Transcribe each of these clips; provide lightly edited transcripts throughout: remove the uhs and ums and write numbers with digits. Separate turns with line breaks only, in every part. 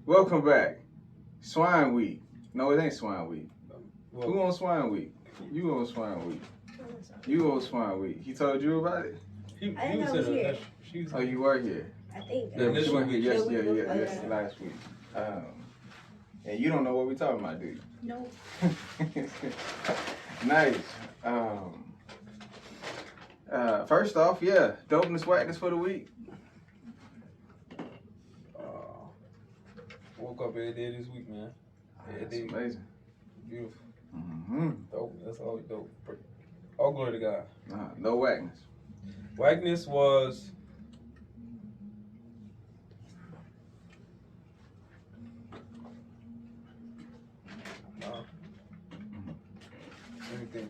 Welcome back. Swine Week. No, it ain't Swine Week.
Well,
Who on Swine Week? You on Swine Week. You on Swine Week. He told you about it?
I didn't know he was here.
She was
Oh, you were here.
I think.
Yeah,
She went here
The week before.
yes, last week. And you don't know what we talking about, do you?
No.
Nice. First off, yeah, dopeness whackness for the week.
woke up every day this week, man.
That's amazing.
Beautiful.
Mm-hmm.
Dope. That's all dope. All glory to God.
No whackness.
Wagness was everything.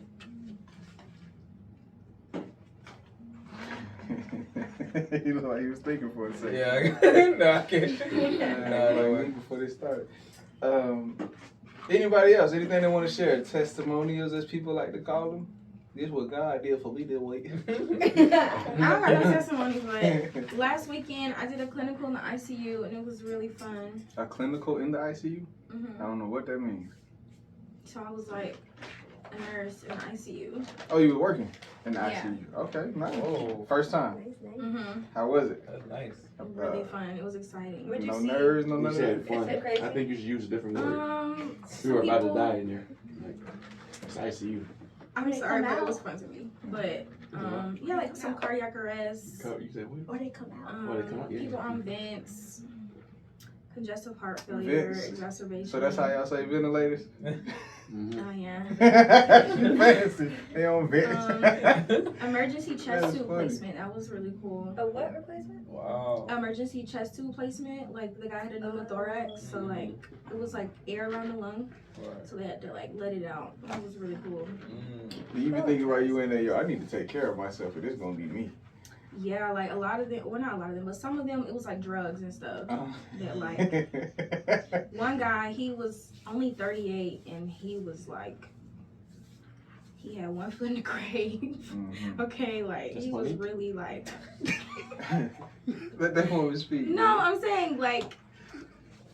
He looked like he was thinking for a second.
Yeah, no, I can't.
Like before they started. Anybody else? Anything they want to share? Testimonials, as people like to call them. This what God did for me this week.
I don't got no testimony, but last weekend I did a clinical in the ICU and it was really fun.
A clinical in the ICU?
Mm-hmm.
I don't know what that means.
So I was like a nurse in the ICU.
Oh, you were working in the
Yeah.
ICU. Okay, nice.
Oh,
First time.
Mm-hmm.
How was it?
that's nice.
Really fun. It was exciting.
What'd you
No
see?
nerves, no
You
none of
said
that.
fun.
Is it crazy?
I think you should use a different word. You
Some
were about to
people-
die in there. Like, it's ICU.
I'm
When they
sorry,
come
but it
out.
was fun to me. But yeah, like some cardiac arrest.
You said what?
Or they come out.
Or they come out, yeah.
People on vents, congestive heart failure,
Vents.
exacerbation.
So that's how y'all say ventilators?
Mm-hmm.
Oh yeah.
Fancy. They on vents.
Emergency
That
chest
is
tube
funny.
placement. That was really cool.
A what replacement?
Wow.
Emergency chest tube placement. Like the guy had a pneumothorax, so like it was like air around the lung,
Right.
so they had to like let it out. That was really cool.
You be thinking while you in there, yo, I need to take care of myself, or this gonna be me.
Yeah, like a lot of them. Well, not a lot of them, but some of them it was like drugs and stuff. That
like.
One guy, he was only 38, and he was like, he had one foot in the grave.
Mhm.
Okay, like
That's
he was
funny.
really like.
Let that woman speak.
No, I'm saying like.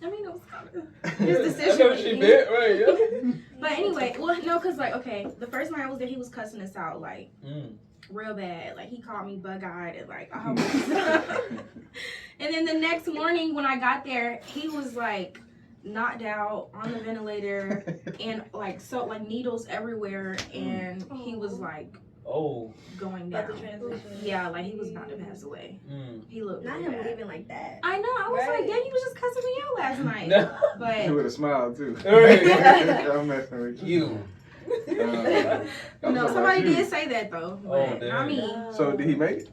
I mean, it was kind of his
That's
decision.
what she did, right? Yeah.
But anyway, well, no, cause like, okay, the first night I was there, he was cussing us out like
Mm.
real bad. Like he called me bug-eyed and like I was. And then the next morning when I got there, he was like knocked out on the ventilator and like so like needles everywhere, and he was like
Oh.
going
About
down.
the transition.
Yeah, like he was about to pass away.
Mm.
He looked
Not
really
him
bad.
leaving like that.
I know. I was
Right.
like, damn, you was just cussing me out last night.
No.
But
With a smile too.
Right.
I'm messing with you.
You.
I'm
no,
talking
somebody
about you.
did say that though.
Oh,
But
damn.
not me.
So did he make it?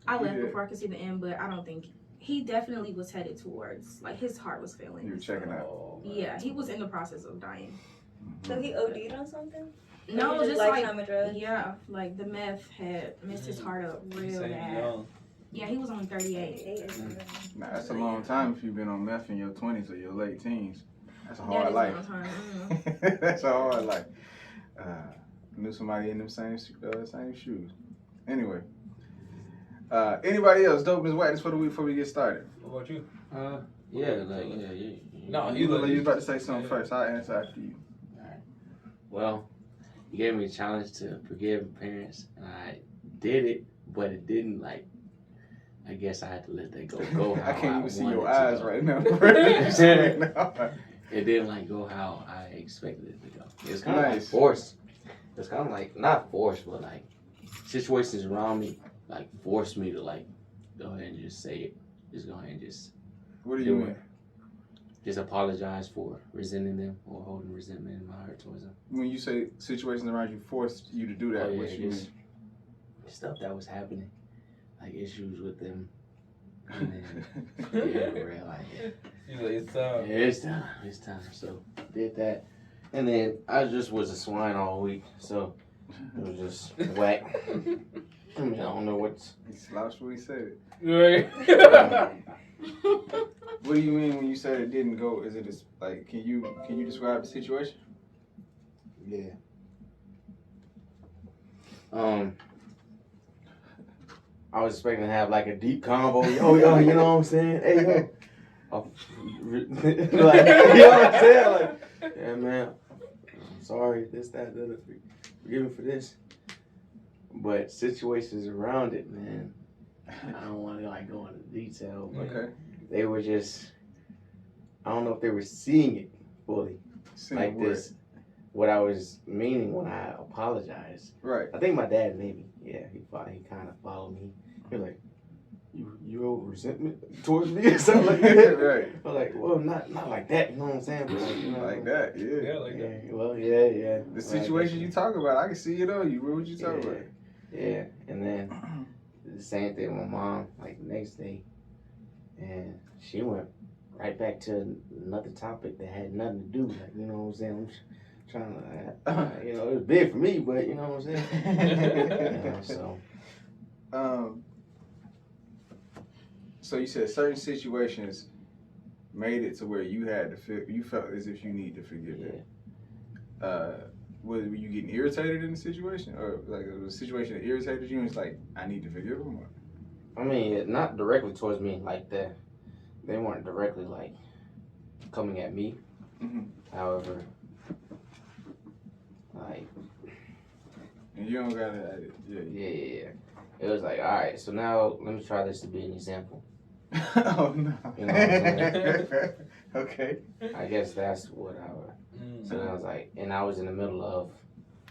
I left
Yeah.
before I could see the end, but I don't think he definitely was headed towards like his heart was failing.
You were checking out.
Oh, man.
Yeah, he was in the process of dying.
So he OD'd on something?
No,
Or
just
lifetime
like
of drugs?
yeah, like the meth had messed his heart up
You
real
say you
bad.
young.
Yeah, he was only 38.
Nah, that's a long time if you've been on meth in your 20s or your late teens. That's a
That
hard
is a
life.
long time.
That's a hard life. Knew somebody in them same shoes. Anyway. Anybody else? Dope is whackness for the week before we get started.
What about you?
Yeah.
No,
You
you
look like you was
look.
about to say something first. I'll answer after you.
Well, you gave me a challenge to forgive my parents, and I did it, but it didn't like. I guess I had to let that go. How
I can't even see your
wanted to
eyes
go.
right now. Right now.
It didn't like go how I expected it to go. It was kind of like
Nice.
forced. It's kind of like not forced, but like situations around me like forced me to like go ahead and just say it. Just go ahead and just
What do you mean?
just apologize for resenting them or holding resentment in my heart towards them.
When you say situations around you forced you to do that,
Oh, yeah,
what you
just
mean?
stuff that was happening, like issues with them. And then, yeah, real like
You like, it's
yeah, it's time. So did that, and then I just was a swine all week, so it was just whack. I mean, I don't know what's.
He slouched when he said it.
Right.
What do you mean when you said it didn't go? Is it like can you describe the situation?
Yeah. I was expecting to have like a deep convo. Yo, you know what I'm saying? Hey, yo. off, like, you know what I'm saying? Like, yeah, man, I'm sorry, this, that, the other. Forgive me for this. But situations around it, man, I don't want to like go into detail, but
Okay.
they were just, I don't know if they were seeing it fully,
Seeing
like
what?
this, what I was meaning when I apologized.
Right.
I think my dad maybe, yeah, he kind of followed me. He was like, you hold resentment towards me or something like that.
Right.
I was like, well, not like that, you know what I'm saying? But like, you know,
Like that, yeah.
Yeah, like that.
yeah, well, yeah.
The situation you talk about, I can see it on you. What you talking
yeah,
about?
yeah, and then the same thing with my mom, like the next day, and she went right back to another topic that had nothing to do, like, you know what I'm saying? I'm trying to, you know, it was big for me, but you know what I'm saying? You know, so.
So you said certain situations made it to where you had to feel, you felt as if you need to forgive them. Were you getting irritated in the situation, or like it was a situation that irritated you, and it's like I need to forgive them? Or?
I mean, not directly towards me, like that. They weren't directly like coming at me.
Mm-hmm.
However, like,
And you don't gotta,
yeah. It was like, all right, so now let me try this to be an example.
Oh no.
You know what I'm saying?
Okay.
I guess that's what I would. So I was like, and I was in the middle of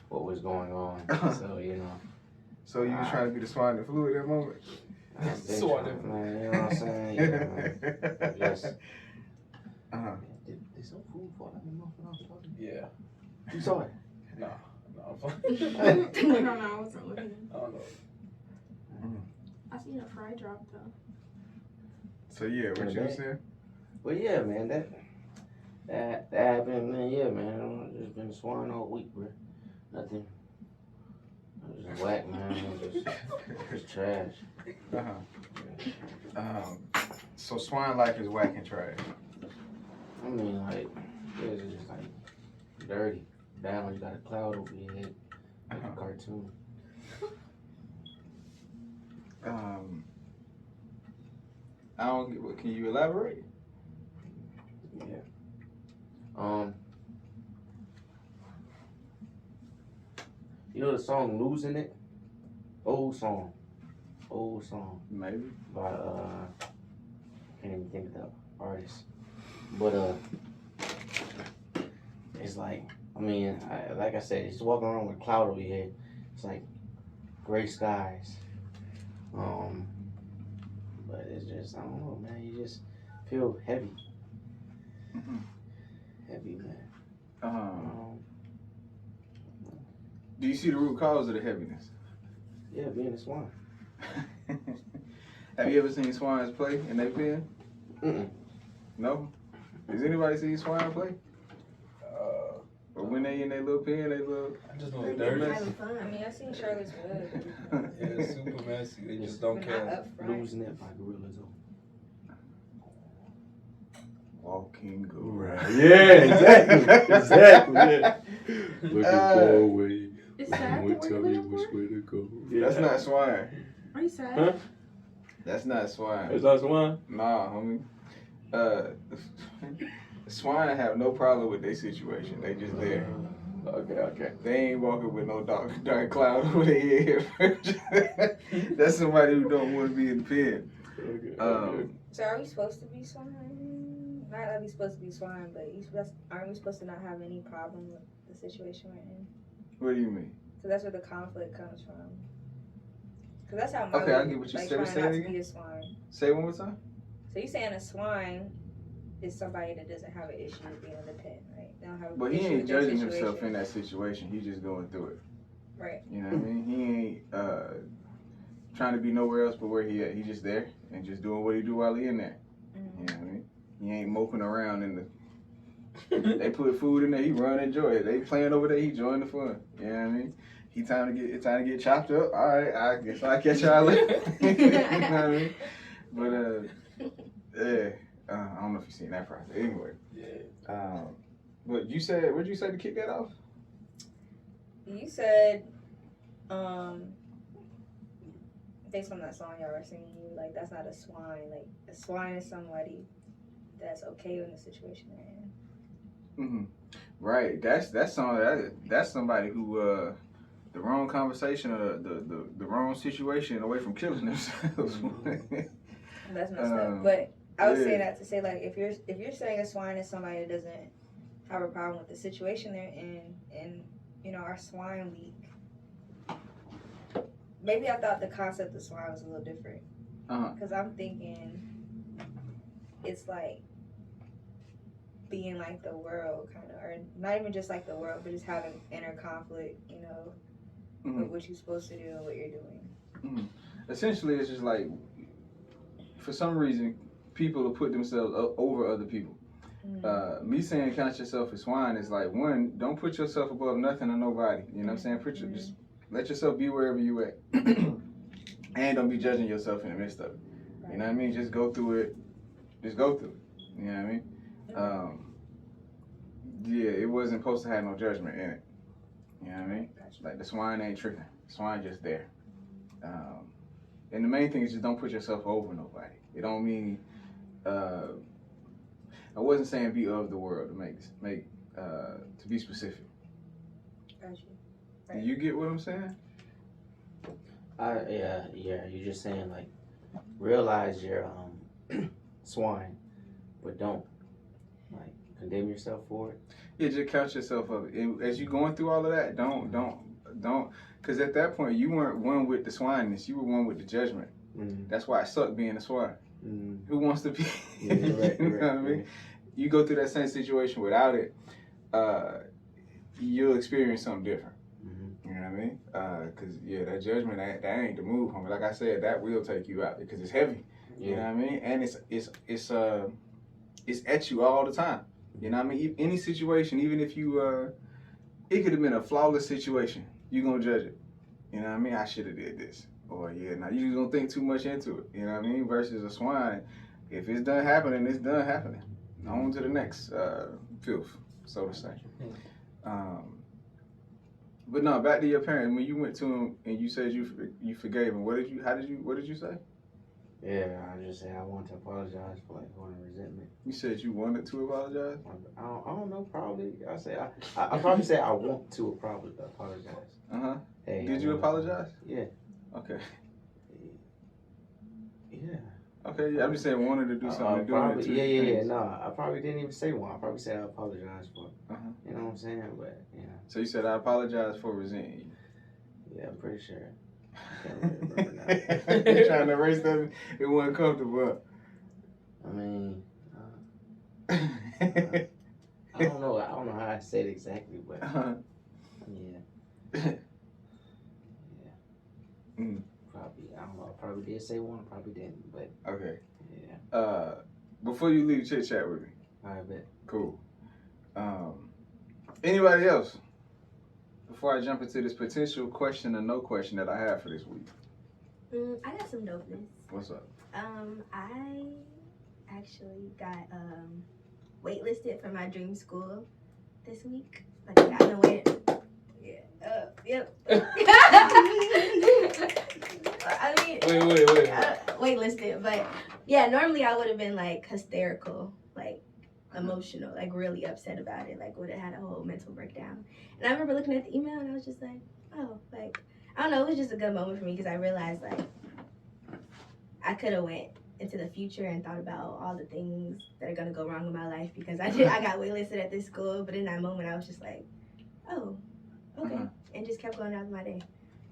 what was going on. So, you know.
So you was trying to be the swine that flew at that moment?
I've been
Sort
trying,
of.
man, you know what I'm saying? Yeah, man. Yes. Did some food fall out of my mouth when I was talking?
Yeah.
You saw it?
No, I'm fine.
I don't know. I wasn't looking.
I don't know.
I seen a fry drop though.
So yeah, what you was saying?
Well, yeah, man, that happened, man. Yeah, man, I've just been swine all week, bro. Nothing. It was just whack, man. It was just trash.
So swine life is whack and trash.
I mean, like, it's just like dirty. Down, you got a cloud over your head, like a cartoon.
I don't get what. Can you elaborate?
Yeah. You know the song "Losing It"? Old song.
Maybe.
By can't even think of the artist. But it's like, I mean, like I said, just walking around with a cloud over your head. It's like gray skies. But it's just, I don't know, man. You just feel heavy.
Mm-hmm.
Heavy, man.
Do you see the root cause of the heaviness?
Yeah, being a swine.
Have you ever seen swines play in their pen?
Mm-mm.
No? Has anybody seen swine play? Or when they in their little pen, they little...
I just know
They
it's
been
dirty.
messy.
I mean, I seen Charlotte's Web.
Yeah, it's super messy. They just don't
Not
care.
up front.
Losing It by Gorillas.
Walking gorilla.
Yeah, exactly. Yeah. Looking for a way.
Is that
Would
what
tell
we're
me
looking
which
for?
way to go.
That's not swine.
Are you sad?
Huh?
That's not swine.
Is that swine?
Nah, homie. Swine have no problem with their situation. They just there.
Okay.
They ain't walking with no dark cloud over their head. That's somebody who don't want to be in the pen.
Okay.
So are we supposed to be swine? Not that we supposed to be swine, but aren't we supposed to not have any problem with the situation we're in?
What do you mean?
So that's where the conflict comes from. Because that's how
Okay, I get what you
like,
said.
trying
Say
not
it
to
again.
be a swine.
Say it one more time.
So you saying a swine is somebody that doesn't have an issue with being in the pen, right? They don't have an
But he
issue
ain't
with their
judging himself
situation.
in that situation. He just going through it.
Right.
You know what I mean? He ain't trying to be nowhere else but where he at. He just there and just doing what he do while he in there.
Mm-hmm.
You know what I mean? He ain't moping around in the. They put food in there. He run, enjoy it. They playing over there. He join the fun. You know what I mean? It's time to get chopped up. All right, I guess I'll catch y'all later. You know what I mean? But yeah, I don't know if you've seen that process. Anyway,
Yeah.
but you said, what'd you say to kick that off?
You said, based on that song y'all were singing, like that's not a swine. Like a swine is somebody that's okay in the situation they're in.
Hmm. Right. That's somebody who the wrong conversation or the wrong situation away from killing themselves.
And that's messed up. But I would say
yeah.
that to say like if you're saying a swine is somebody that doesn't have a problem with the situation they're in and our swine week. Maybe I thought the concept of swine was a little different. Because I'm thinking it's like being like the world kind of, or not even just like the world, but just having inner conflict, with what you're supposed to do and what you're doing.
Essentially, it's just like, for some reason, people will put themselves over other people. Me saying count yourself as swine is like, one, don't put yourself above nothing or nobody. You know what I'm saying? Just let yourself be wherever you at. And don't be judging yourself in the midst of it. Right. You know what I mean? Just go through it. Just go through it. You know what I mean? Yeah, it wasn't supposed to have no judgment in it. You know what I mean? Like the swine ain't tripping. The swine just there. And the main thing is just don't put yourself over nobody. It don't mean I wasn't saying be of the world to make to be specific.
Gotcha. Right.
Do you get what I'm saying?
Yeah. You're just saying like realize you're swine, but don't like condemn yourself for it.
Yeah, just count yourself of it. And as you going through all of that, don't, because at that point you weren't one with the swineness. You were one with the judgment. That's why it sucked being a swine. Who wants to be?
Yeah, right,
you know what I mean? You go through that same situation without it, you'll experience something different. You know what I mean? Because that judgment, that ain't the move, homie. Like I said, that will take you out because it's heavy. You know what I mean? And it's at you all the time. You know what I mean? Any situation, even if you it could have been a flawless situation, you gonna judge it. You know what I mean? I should have did this, or now you don't think too much into it. You know what I mean? Versus a swine, if it's done happening, it's done happening. On to the next filth, so to say. But no, back to your parents. When you went to him and you said you forgave him, what did you say?
Yeah, I just say I want to apologize for like holding resentment.
You said you wanted to apologize?
I don't know. Probably I probably say I want to apologize. Hey,
did you apologize?
Yeah.
Okay.
Yeah.
Okay. Yeah, I'm just saying wanted to do something.
Probably, yeah. No, I probably didn't even say one. I probably said I apologize for. You know what I'm saying? But
So you said I apologize for resenting you.
Yeah, I'm pretty sure. I can't really remember now.
You're trying to erase that. It wasn't comfortable.
I mean, I don't know. I don't know how I said it exactly, but yeah. Probably. I don't know. I probably did say one. Probably didn't. But
okay.
Yeah.
Before you leave, chit chat with me.
I bet.
Cool. Anybody else? Before I jump into this potential question or no question that I have for this week.
I got some dopeness.
What's up?
I actually got waitlisted for my dream school this week. Like I got nowhere. Yeah. Yep. I mean,
Wait.
Waitlisted, but yeah. Normally I would have been like hysterical, like emotional, like really upset about it, like would have had a whole mental breakdown. And I remember looking at the email and I was just like, oh, like I don't know. It was just a good moment for me because I realized like I could have went into the future and thought about all the things that are gonna go wrong in my life because I got waitlisted at this school, but in that moment I was just like, oh, okay, and just kept going out of my day.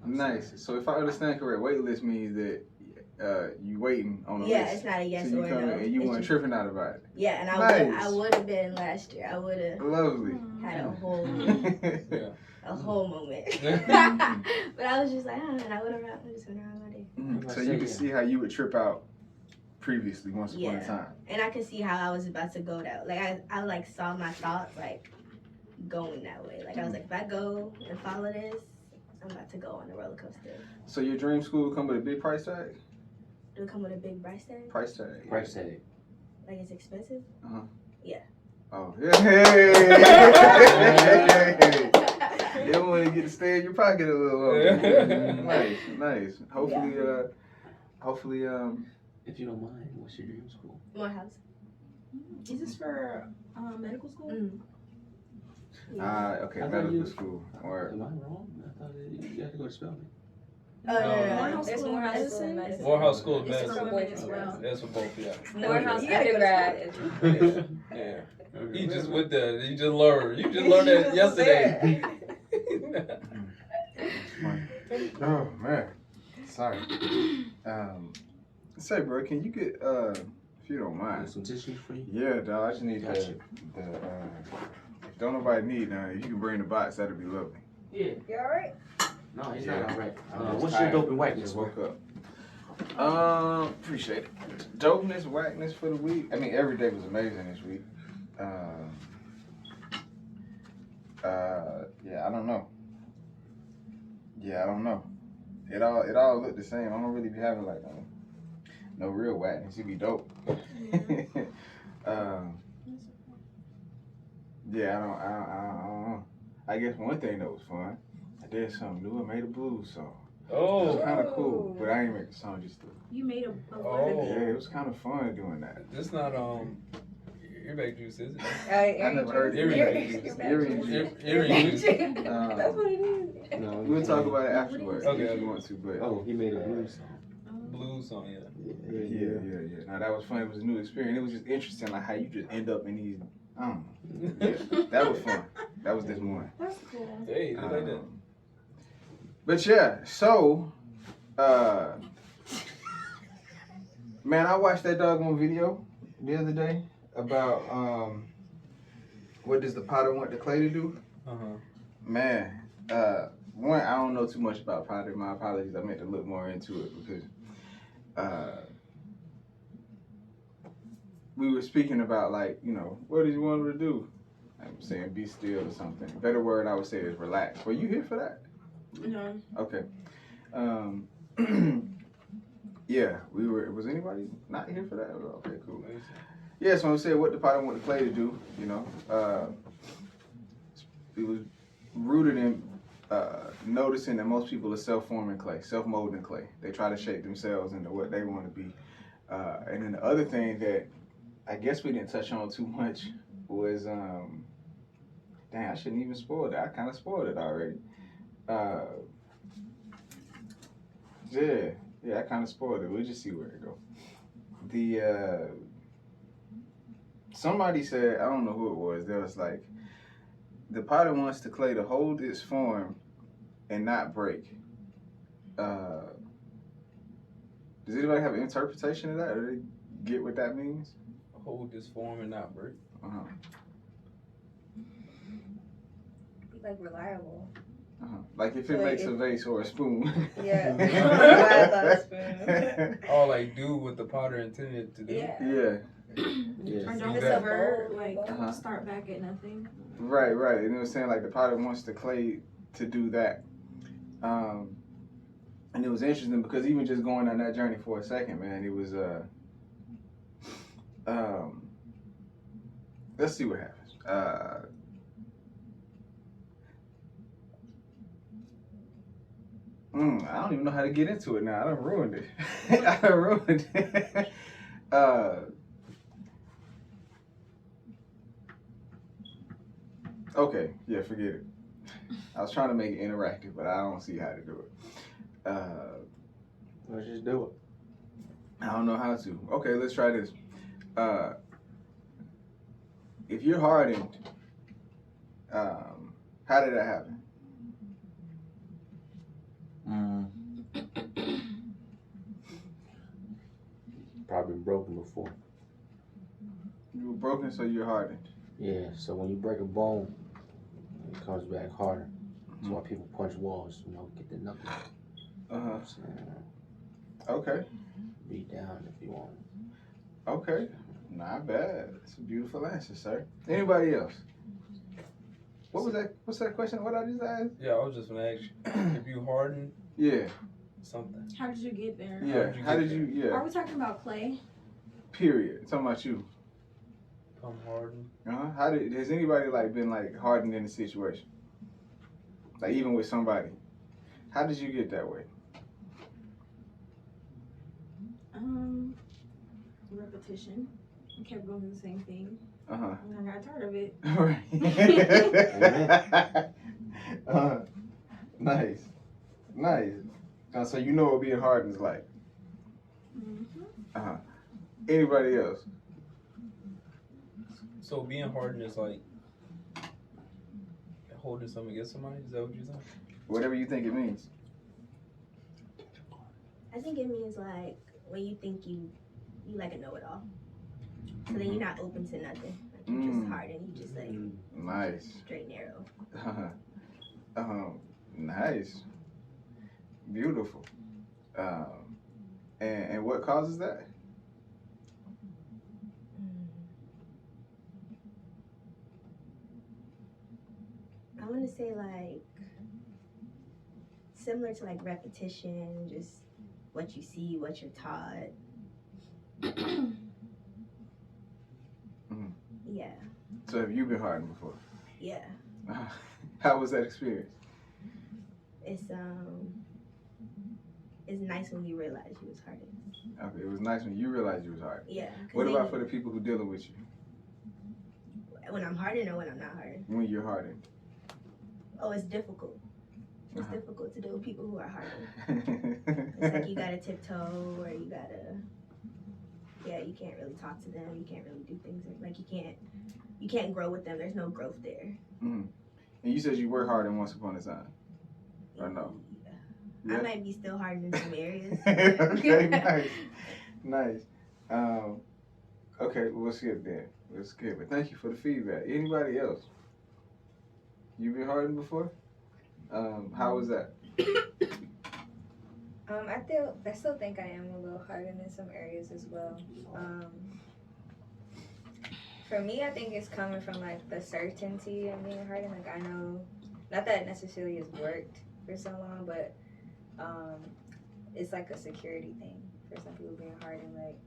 Nice. So if I understand correct, waitlist means that you waiting on a list.
Yeah, it's not a yes or a no.
And you weren't tripping out I
Yeah, and I would have been last year. I would have
lovely
had a whole a whole moment.
Mm-hmm.
But I was just like, and I just went around my day.
So you can see how you would trip out previously once upon a time.
And I could see how I was about to go that way. Like I like saw my thoughts like going that way. Like I was like, if I go and follow this, I'm about to go on the roller coaster.
So your dream school come with a big price tag?
Do it come with a big price tag?
Price tag.
Price tag.
Like it's expensive? Yeah.
Oh, yeah. Hey. You don't want to get to stay in your pocket a little longer. Nice. Hopefully,
If you don't mind, what's your dream school?
Morehouse.
Is this for medical school?
Okay,
I thought
medical
you-
school. Or
Am I wrong? I thought you had to go to spelling.
No.
Morehouse
There's
School of
Morehouse School of
Medicine?
Medicine.
Morehouse School of
It's for
Medicine.
women as well.
That's for both, yeah.
Morehouse
You
gotta go to undergrad.
Yeah. He just went there. He just learned. You just learned that yesterday.
oh man, sorry. Say, bro, can you get if you don't mind?
Some tissues for you?
Yeah, dog. I just need
Gotcha.
if don't nobody need none, if you can bring the box, that'd be lovely.
Yeah.
You alright?
No, he's
Yeah.
not all right.
I'm
What's
tired.
your dope and whiteness,
Just
bro?
woke up. Appreciate it. Dopeness, whackness for the week. I mean, every day was amazing this week. Yeah, I don't know. It all looked the same. I don't really be having like no real whackness. It be dope. Yeah, I don't know. I guess one thing that was fun, I did something new. I made a blues song. It was
Oh,
kind of cool, but I ain't make the song just to.
You made a
Oh.
Yeah, it was kind of fun doing that.
this not earback juice, is it?
I never heard
Earring
juice.
Earring juice.
That's what it is.
No,
We'll talk about it afterwards
Okay,
if
okay.
you want to, but
Oh, he made a blues song.
Blues song, yeah.
yeah. Now that was fun. It was a new experience. It was just interesting, like how you just end up in these. I don't know. Yeah, that was fun. That was this morning.
That's cool.
Hey, just like that.
But yeah, so, man, I watched that doggone video the other day about what does the potter want the clay to do? Man, one, I don't know too much about pottery. My apologies. I meant to look more into it because we were speaking about like, what did you want her to do? I'm saying be still or something. A better word I would say is relax. Were you here for that?
No.
Okay. Yeah, we were. Was anybody not here for that? Okay, cool. Yeah, so I'm saying what the potter want the clay to do. It was rooted in noticing that most people are self-forming clay, self-molding clay. They try to shape themselves into what they want to be. And then the other thing that I guess we didn't touch on too much was, dang, I shouldn't even spoil it. I kind of spoiled it already. Yeah, I kind of spoiled it. We'll just see where it goes. Somebody said, I don't know who it was, there was like, the potter wants the clay to hold its form and not break. Does anybody have an interpretation of that? Or do they get what that means?
Hold this form and not break.
Uh-huh.
Be like reliable.
Like if
So
it makes
if-
a vase or a spoon.
Yeah. I thought a spoon.
Or like do what the potter intended to do.
Yeah.
Yeah.
Yeah.
Or
See
don't
that?
ever like
Uh-huh.
start back at nothing.
Right. And it was saying like the potter wants the clay to do that. And it was interesting because even just going on that journey for a second, man, it was let's see what happens. I don't even know how to get into it now. I done ruined it. I done ruined it. Okay, yeah, forget it. I was trying to make it interactive, but I don't see how to do it.
Let's just do it.
I don't know how to. Okay, let's try this. If you're hardened, how did that happen?
Probably been broken before.
You were broken, so you're hardened.
Yeah, so when you break a bone, it comes back harder. That's why people punch walls, get the knuckles.
Uh-huh.
So,
Okay.
beat down if you want.
Okay. Not bad. It's a beautiful answer, sir. Anybody else? What was that? What's that question? What I just asked?
Yeah, I was just gonna ask you if you harden
Yeah.
something.
How did you get there?
Yeah.
did you
How
get
did you?
Are
Yeah.
we talking about clay?
Period. I'm talking about you.
I'm hardened.
How has anybody been hardened in a situation? Like even with somebody. How did you get that way?
Repetition. I kept going through the same thing.
Uh-huh.
And I got tired of it.
Right. Nice. Nice. So you know what being hardened is like.
Mm-hmm.
Anybody else?
So being hardened is like holding something against somebody? Is that what you're saying?
Whatever you think it means.
I think it means like when you think you like a know-it-all. So then you're not open to nothing. Like you're just hardened. You just like
nice.
Straight narrow.
Nice. Beautiful. And what causes that?
I want to say like similar to like repetition, just what you see, what you're taught. Yeah.
So have you been hardened before?
Yeah.
How was that experience?
It's nice when you realize you was hardened.
Okay, it was nice when you realized you was hardened.
Yeah.
What about for the people who dealing with you?
When I'm hardened or when I'm not hardened?
When you're hardened.
Oh, it's difficult. It's difficult to deal with people who are hardened. It's like you gotta tiptoe, or you gotta, you can't really talk to them. You can't really do things like you can't grow with them. There's no growth there.
And you said you were hardened once upon a time, or no?
Yeah. I might be still hardened in some areas.
Okay, nice. Okay, we'll skip then. We'll skip it. Thank you for the feedback. Anybody else? You been hardened before? How was that?
I still think I am a little hardened in some areas as well. For me, I think it's coming from like the certainty of being hardened. Like I know, not that it necessarily has worked for so long, but it's like a security thing for some people being hardened. Like,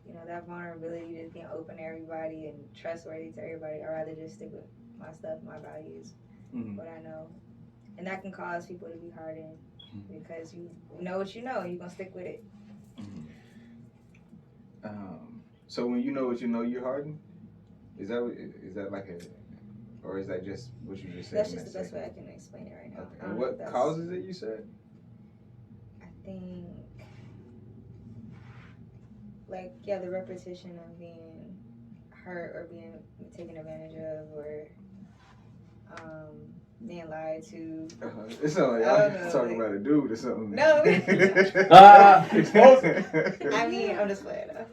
you know, that vulnerability, just being open to everybody and trustworthy to everybody. I'd rather just stick with my stuff, my values, what I know. And that can cause people to be hardened because you know what you know, you're going to stick with it.
So when you know what you know, you're hardened? Is that like a, or is that just what you just said?
That's just the best way I can explain it right now.
Okay. And what causes it, you said?
I think, like, the repetition of being hurt or being taken advantage of or being lied to.
It sounds like y'all talking about a dude or something.
No.
I
mean, I'm just playing though.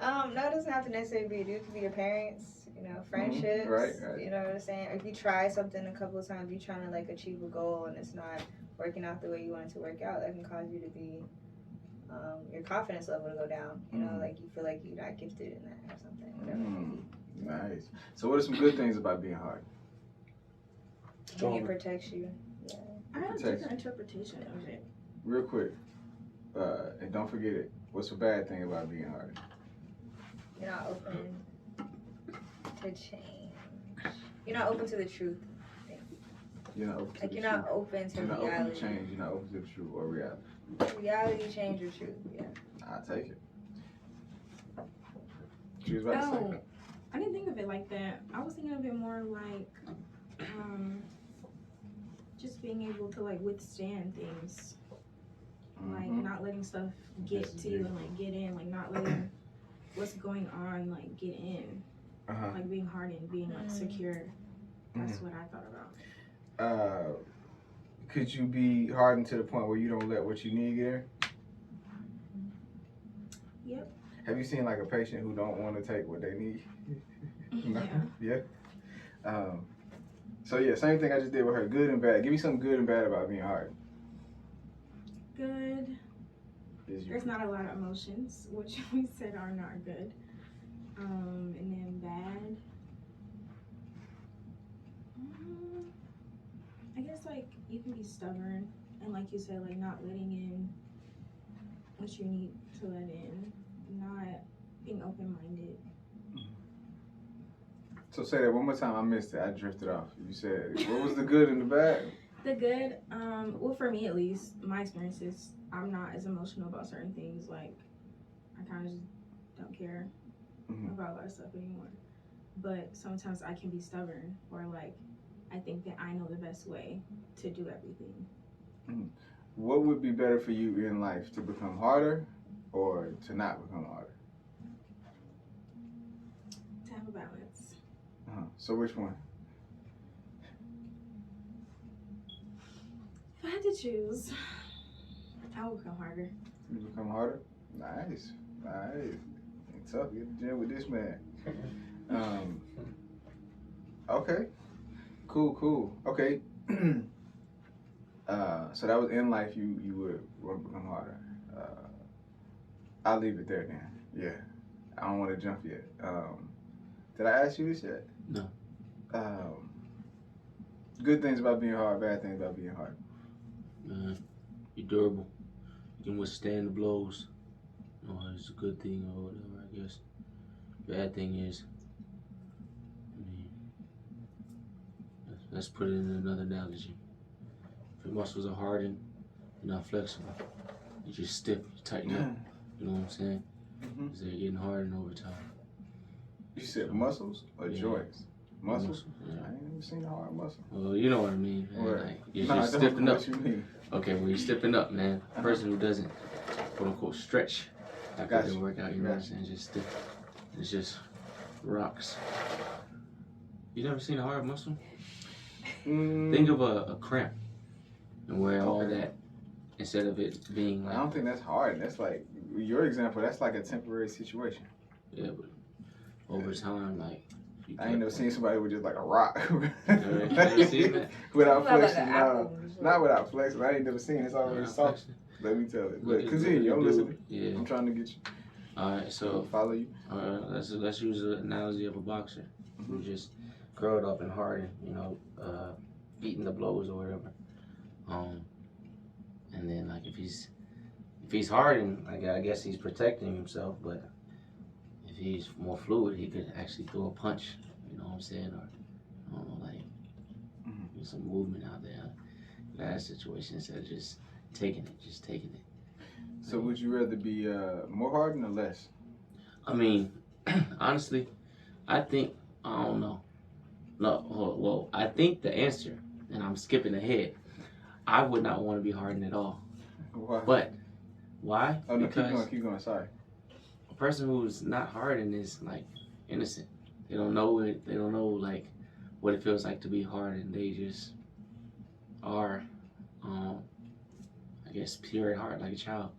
No, it doesn't have to necessarily be a dude. It could be your parents, you know, friendships.
Right.
You know what I'm saying? If you try something a couple of times, you're trying to like achieve a goal and it's not working out the way you want it to work out, that can cause you to be, your confidence level to go down. You know, like you feel like you're not gifted in that or something, whatever it may be.
Nice. So what are some good things about being hard?
I think it protects you. Yeah.
I have a different interpretation of it.
Real quick, and don't forget it. What's the bad thing about being hard?
You're not open to change. You're not open to the truth.
You're not open to
like
the
you're
truth.
not open to
You're not
reality.
open to change. You're not open to the truth or reality.
Reality change or truth. Yeah.
I'll take it. She was about to say.
I didn't think of it like that. I was thinking of it more like just being able to like withstand things, like not letting stuff get to you and like get in, like not letting what's going on like get in, like being hardened, being like secure. That's what I thought about.
Could you be hardened to the point where you don't let what you need get in?
Yep.
Have you seen like a patient who don't want to take what they need? No? Yeah. So yeah, same thing I just did with her. Good and bad. Give me something good and bad about being hard.
Good. There's not a lot of emotions, which we said are not good. And then bad. I guess like you can be stubborn and like you said, like not letting in what you need to let in, not being open-minded.
So say that one more time. I missed it. I drifted off. You said, what was the good and the bad?
The good, well, for me at least, my experience is I'm not as emotional about certain things. Like, I kind of just don't care about a lot of stuff anymore. But sometimes I can be stubborn, or like I think that I know the best way to do everything.
What would be better for you in life, to become harder or to not become harder?
To have a balance.
So which one?
If I had to choose, I would become harder.
You become harder? Nice. Tough. Get in the gym with this man. Okay. Cool. Okay. So that was in life. You would want to become harder. I'll leave it there then. Yeah. I don't want to jump yet. Did I ask you this yet?
No.
Good things about being hard. Bad things about being hard.
You're durable. You can withstand the blows. You know, it's a good thing or whatever, I guess. Bad thing is, I mean, let's put it in another analogy. If your muscles are hardened, you're not flexible. You're just stiff, you tighten up. You know what I'm saying? Because they're getting hardened over time.
You said muscles or joints? Muscles?
Yeah.
I ain't never seen a hard muscle.
Well, you know what I mean.
Right.
Like, you're
Nah,
just
I don't
stiffing
know
up.
what you mean.
Okay, well, you're stiffing up, man. A person who doesn't, quote unquote, stretch after they work out, you know what I'm saying? Just stiff. It's just rocks. You never seen a hard muscle? Think of a cramp and where all that, instead of it being like.
I don't think that's hard. That's like, your example, that's like a temporary situation.
Yeah, but over time, like.
I ain't never seen somebody with just like a rock.
See that?
Without flexing.
Like
Not without flexing. I ain't never seen it. It's already soft. Let me tell it. But continue. I'm listening.
Yeah.
I'm trying to get you.
All right, so
follow you.
Let's use the analogy of a boxer. You just curled up and hardened, you know, beating the blows or whatever. And then like if he's hardened, like I guess he's protecting himself, but if he's more fluid, he could actually throw a punch. You know what I'm saying? Or I don't know, like there's some movement out there in that situation instead of just taking it.
So would you rather be more hardened or less?
I mean, honestly, I think, I don't know. No, well, I think the answer, and I'm skipping ahead, I would not want to be hardened at all.
Why?
But, why?
Oh, no,
because
keep going, sorry.
A person who's not hardened is, like, innocent. They don't know it, they don't know, like, what it feels like to be hardened. They just are, I guess, pure at heart, like a child.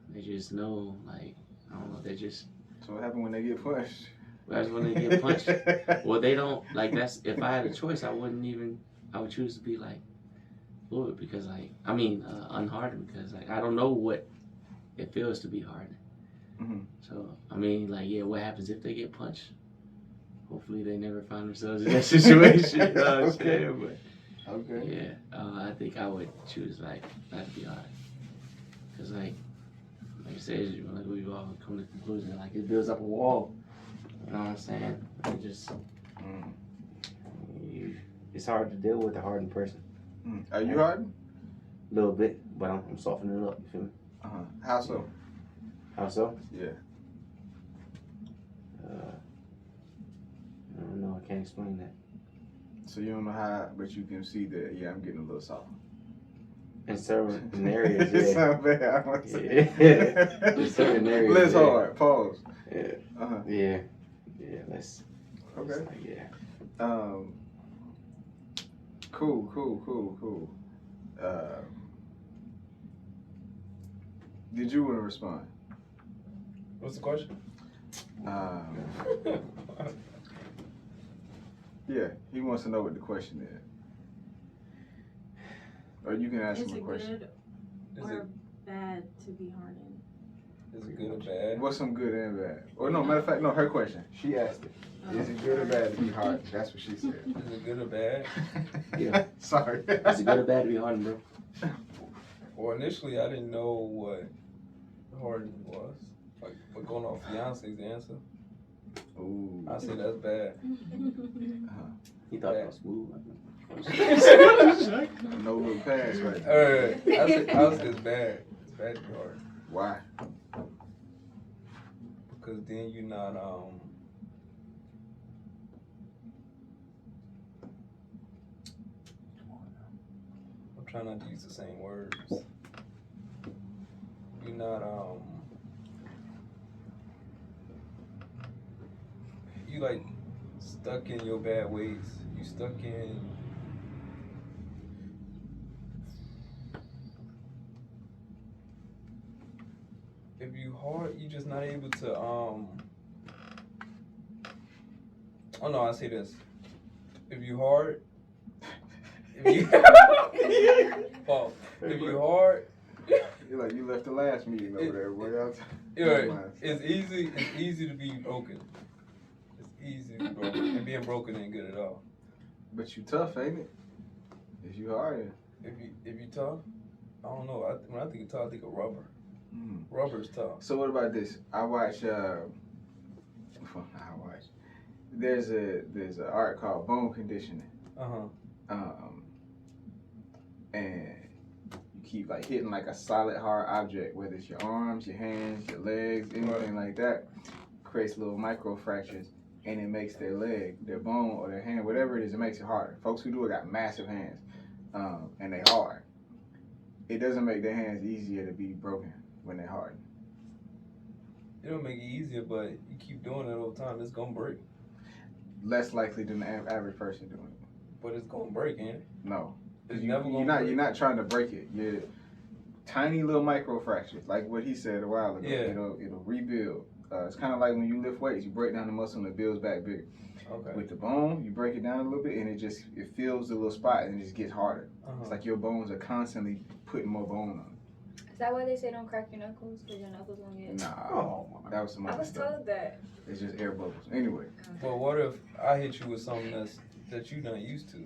They just know, like, I don't know, they just.
So what happened when they get punched?
That's when they get punched. Well, they don't, like, that's, if I had a choice, I would choose to be, like, fluid because, like, unhardened because, like, I don't know what it feels to be hardened. So, I mean, like, yeah, what happens if they get punched? Hopefully they never find themselves in that situation. You know what I'm saying? But,
okay.
Yeah, I think I would choose, like, not to be hardened. Because, like I said, like we've all come to the conclusion, like it builds up a wall. You know what I'm saying? It just, it's hard to deal with a hardened person.
Are you hardened?
A little bit, but I'm softening it up. You feel me?
How so?
How so?
Yeah.
I don't know. I can't explain that.
So you don't know how, but you can see that. Yeah, I'm getting a little soft.
In certain areas, yeah.
It sounds bad. I want to say.
Yeah. In certain areas.
Less hard. Pause.
Yeah. Yeah. Yeah. Less.
Okay.
Like, yeah.
Cool. Did you want to respond?
What's the question?
Yeah, he wants to know what the question is. Or you can ask
Is
him a
it
question.
good or bad to be hardened?
Is it good or bad?
What's some good and bad? Or no, matter of fact, no, her question. She asked it. Is it good or bad to be hard? That's what she said.
Is it good or bad?
Yeah.
Sorry.
Is it good or bad to be hardened, bro?
Well, initially I didn't know what hardened was. Like, but going off fiance's answer,
Ooh.
I say that's bad.
He thought that was smooth.
No little pass right
Alright, I say it's bad. It's bad to be hard.
Why?
Cause then you're not I'm trying not to use the same words. You're not you like stuck in your bad ways. You stuck in if you hard, you just not able to oh no, I say this. If you hard, if you oh, if you hard,
You're like, you left the last meeting over there. What else?
it's easy to be broken. It's easy to be broken, and being broken ain't good at all.
But you tough, ain't it? If you hard.
If you tough, I don't know. When I think of tough, I think of rubber. Rubber's tough.
So what about this? I watch. There's an art called bone conditioning. And you keep like hitting like a solid hard object, whether it's your arms, your hands, your legs, anything like that, creates little micro fractures, and it makes their leg, their bone, or their hand, whatever it is, it makes it harder. Folks who do it got massive hands, and they hard. It doesn't make their hands easier to be broken when they're hard.
It don't make it easier, but you keep doing it all the time, it's gonna break.
Less likely than the average person doing it.
But it's gonna break, ain't it?
No.
It's
You're
never gonna break.
you're not trying to break it. You're tiny little micro fractures, like what he said a while ago.
Yeah.
It'll rebuild. It's kind of like when you lift weights, you break down the muscle and it builds back bigger.
Okay.
With the bone, you break it down a little bit and it fills the little spot and it just gets harder. It's like your bones are constantly putting more bone on it.
Is that why they say don't crack your knuckles? Because your knuckles won't get...
Nah, that was some
I
other
was
stuff.
told that.
It's just air bubbles. Anyway.
Well, what if I hit you with something that you're not used to?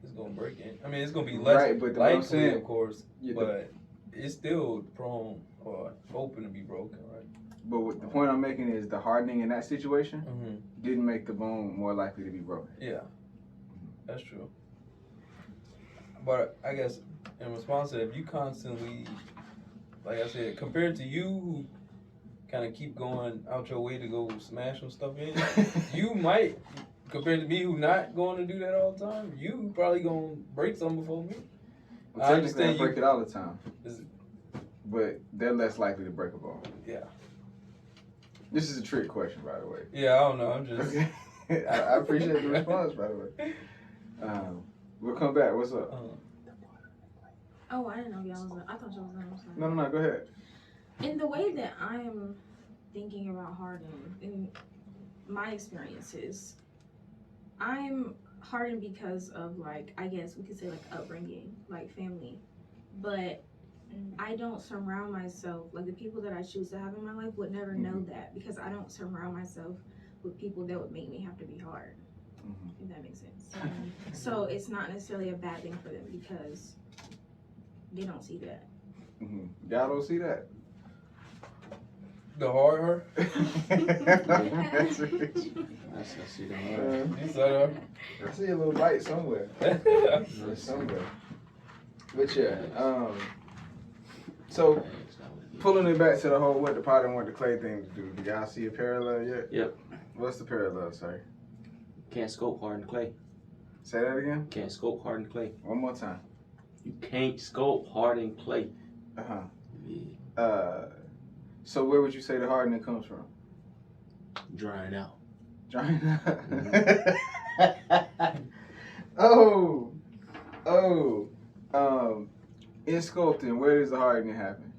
It's gonna break it. I mean, it's gonna be less
Right, but
likely,
I'm saying,
of course, but it's still prone or open to be broken, right?
But what the point I'm making is the hardening in that situation didn't make the bone more likely to be broken.
Yeah, that's true. But I guess in response to that, if you constantly, like I said, compared to you who kind of keep going out your way to go smash some stuff in, you might, compared to me who not going to do that all the time, you probably gonna break something before me.
Well, technically, I break it all the time. But they're less likely to break a bone.
Yeah.
This is a trick question, by the way.
Yeah, I don't know. I'm just.
Okay. I appreciate the response, by the way. We'll come back. What's up?
Oh, I didn't know y'all was. I thought y'all was on.
No. Go ahead.
In the way that I'm thinking about hardening, in my experiences, I'm hardened because of, like, I guess we could say, like, upbringing, like family, but I don't surround myself, like the people that I choose to have in my life would never know that, because I don't surround myself with people that would make me have to be hard, if that makes sense. So it's not necessarily a bad thing for them because they don't see that.
Y'all don't see that?
The hard her?
That's rich.
I see the hard.
You saw her?
I see a little light somewhere. Somewhere. But yeah, so pulling it back to the whole what the pot and what the clay thing to do, do y'all see a parallel yet?
Yep.
What's the parallel, sir?
Can't scope hardened clay.
Say that again?
Can't scope hardened clay.
One more time.
You can't scope hardened clay.
Yeah. So where would you say the hardening comes from?
Drying out.
Drying out. In sculpting, where does the hardening happen?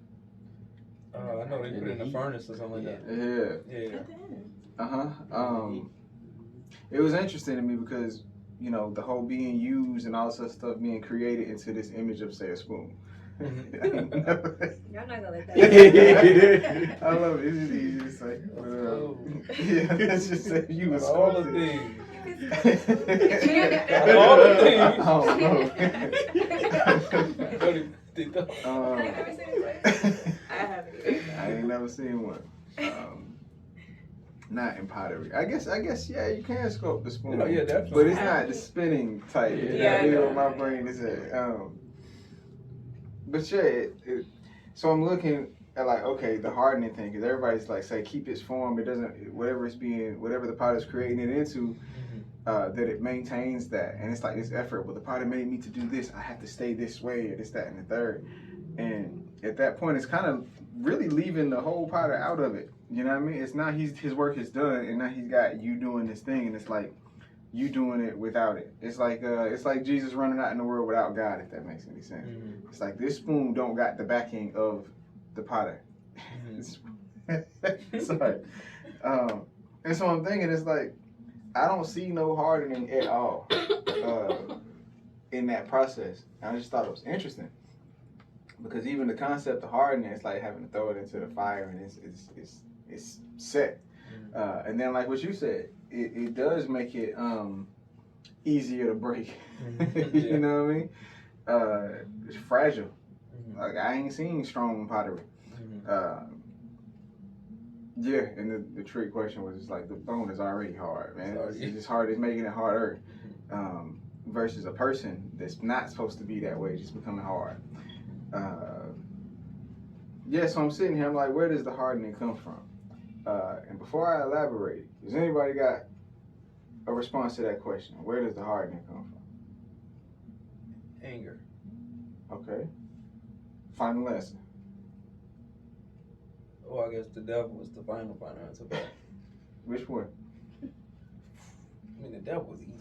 I know they put it in the furnace or something like that.
Yeah. It was interesting to me because, you know, the whole being used and all this stuff being created into this image of, say, a spoon.
Y'all not gonna let that
I love it. It's just easy to say. Yeah, let's just say you was
all the
things.
All the things.
I ain't never seen one. Not in pottery. I guess, yeah, you can sculpt the spoon.
Yeah, definitely.
But it's not the spinning type.
Yeah,
You know what my brain is at. But yeah, so I'm looking like, okay, the hardening thing, because everybody's like, say, keep its form. It doesn't, whatever the pot is creating it into, that it maintains that. And it's like this effort. Well, the potter made me to do this. I have to stay this way, or this, that, and the third. And at that point, it's kind of really leaving the whole potter out of it. You know what I mean? It's not his work is done, and now he's got you doing this thing, and it's like you doing it without it. It's like Jesus running out in the world without God, if that makes any sense. Mm-hmm. It's like this spoon don't got the backing of the potter. Mm-hmm. Sorry. And so I'm thinking, it's like, I don't see no hardening at all in that process. And I just thought it was interesting. Because even the concept of hardening, it's like having to throw it into the fire, and it's set. Mm-hmm. And then, like what you said, it does make it easier to break. Mm-hmm. You know what I mean? It's fragile. Mm-hmm. Like, I ain't seen strong pottery. Mm-hmm. Yeah, and the trick question was just like, the bone is already hard, man. It's just hard. It's making it harder. Versus a person that's not supposed to be that way, just becoming hard. Yeah, so I'm sitting here, I'm like, where does the hardening come from? And before I elaborate, does anybody got a response to that question? Where does the hardening come from?
Anger.
Okay. Final answer.
Oh, I guess the devil is the final answer.
Which one?
I mean, the devil was easy.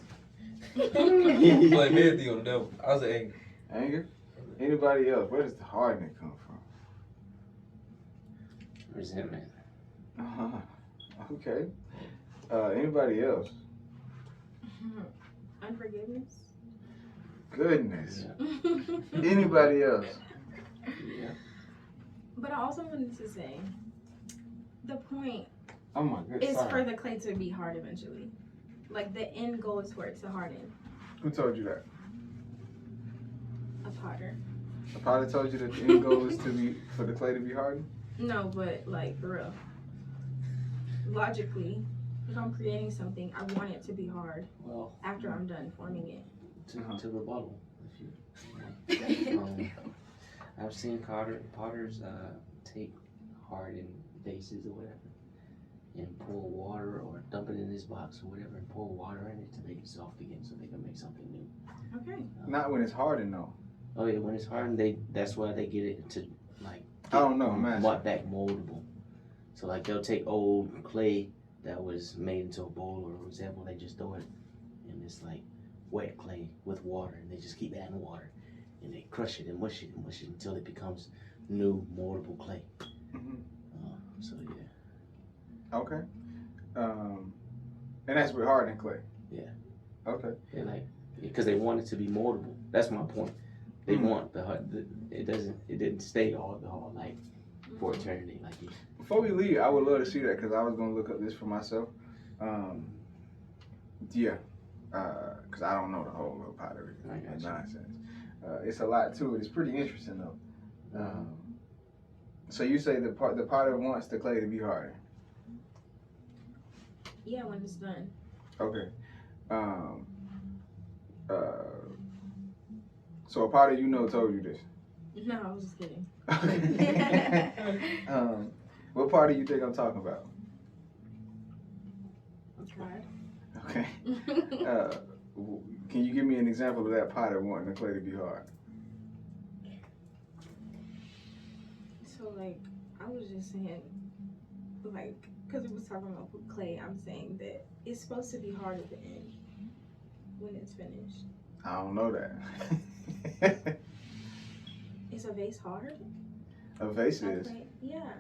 You blame everything on the devil. I was anger.
Anger? Anybody else? Where does the hardening come from?
Resentment.
Okay. Anybody else?
Unforgiveness.
Goodness. Anybody else?
Yeah.
But I also wanted to say, the point
oh my goodness,
is for the clay to be hard eventually. Like, the end goal is for it to harden.
Who told you that?
A potter.
A potter told you that the end goal is for the clay to be hardened?
No, but like, for real. Logically, if I'm creating something, I want it to be hard.
Well,
after I'm done forming it.
To rebuttal, if you. I've seen potters take hardened vases or whatever and pour water or dump it in this box or whatever and pour water in it to make it soft again so they can make something new.
Okay.
Not when it's hardened though.
Oh yeah, when it's hardened, that's why they get it to like.
I don't know, man.
Back moldable. So like they'll take old clay that was made into a bowl or a example, they just throw it in this like wet clay with water and they just keep adding water. And they crush it and mush it until it becomes new moldable clay. Mm-hmm. So yeah.
Okay. And that's with hardened clay.
Yeah.
Okay.
They because they want it to be moldable. That's my point. They want it didn't stay all the whole like for eternity like you.
Before we leave, I would love to see that because I was gonna look up this for myself. Yeah. Because I don't know the whole little pottery nonsense. It's a lot to it. It's pretty interesting though. So you say the potter wants the clay to be harder?
Yeah, when it's done.
Okay. So a potter told you this?
No, I was just kidding.
Okay. What potter you think I'm talking about?
God.
Okay. Can you give me an example of that potter wanting the clay to be hard?
So, like, I was just saying, like, because we was talking about clay, I'm saying that it's supposed to be hard at the end when it's finished.
I don't know that.
Is a vase hard?
A vase is.
Yeah.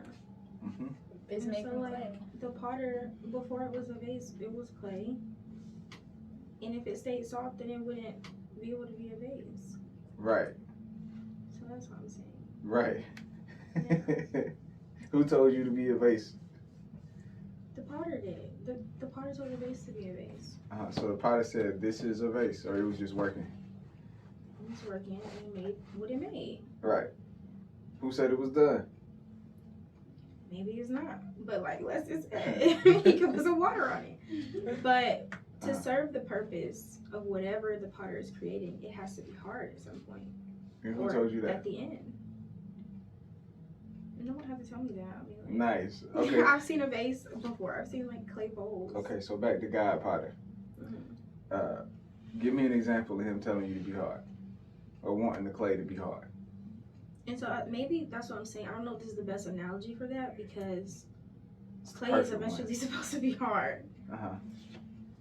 Mm-hmm.
It's making
so, like,
clay.
The potter, before it was a vase, it was clay. And if it stayed soft, then it wouldn't be able to be a vase.
Right.
So that's what I'm saying.
Right.
Yeah.
Who told you to be a vase?
The potter did. The potter told the vase to be a vase.
So the potter said, this is a vase, or it was just working?
It was working and it made what it made.
Right. Who said it was done?
Maybe it's not. But, like, let's just say he could put some water on it. But to serve the purpose of whatever the potter is creating, it has to be hard at some point.
And who told you that?
At the end. No one have to tell me that. I mean, like,
Nice. Okay.
I've seen a vase before. I've seen like clay bowls.
Okay, so back to God Potter. Give me an example of him telling you to be hard, or wanting the clay to be hard.
And so maybe that's what I'm saying. I don't know if this is the best analogy for that because clay is
Perfect
eventually supposed to be hard.
Uh-huh.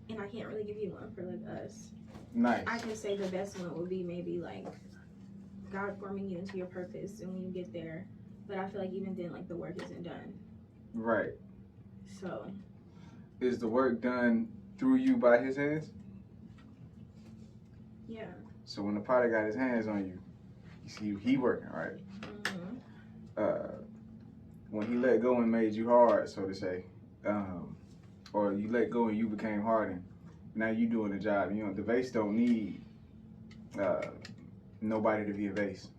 And I can't really give you one for like us.
Nice.
I can say the best one would be maybe like God forming you into your purpose and when you get there. But I feel like even then, like the work isn't done.
Right.
So.
Is the work done through you by his hands?
Yeah.
So when the potter got his hands on you, you see he working, right?
Mm-hmm.
When he let go and made you hard, so to say, or you let go and you became hardened, now you doing the job. You know, the vase don't need nobody to be a vase.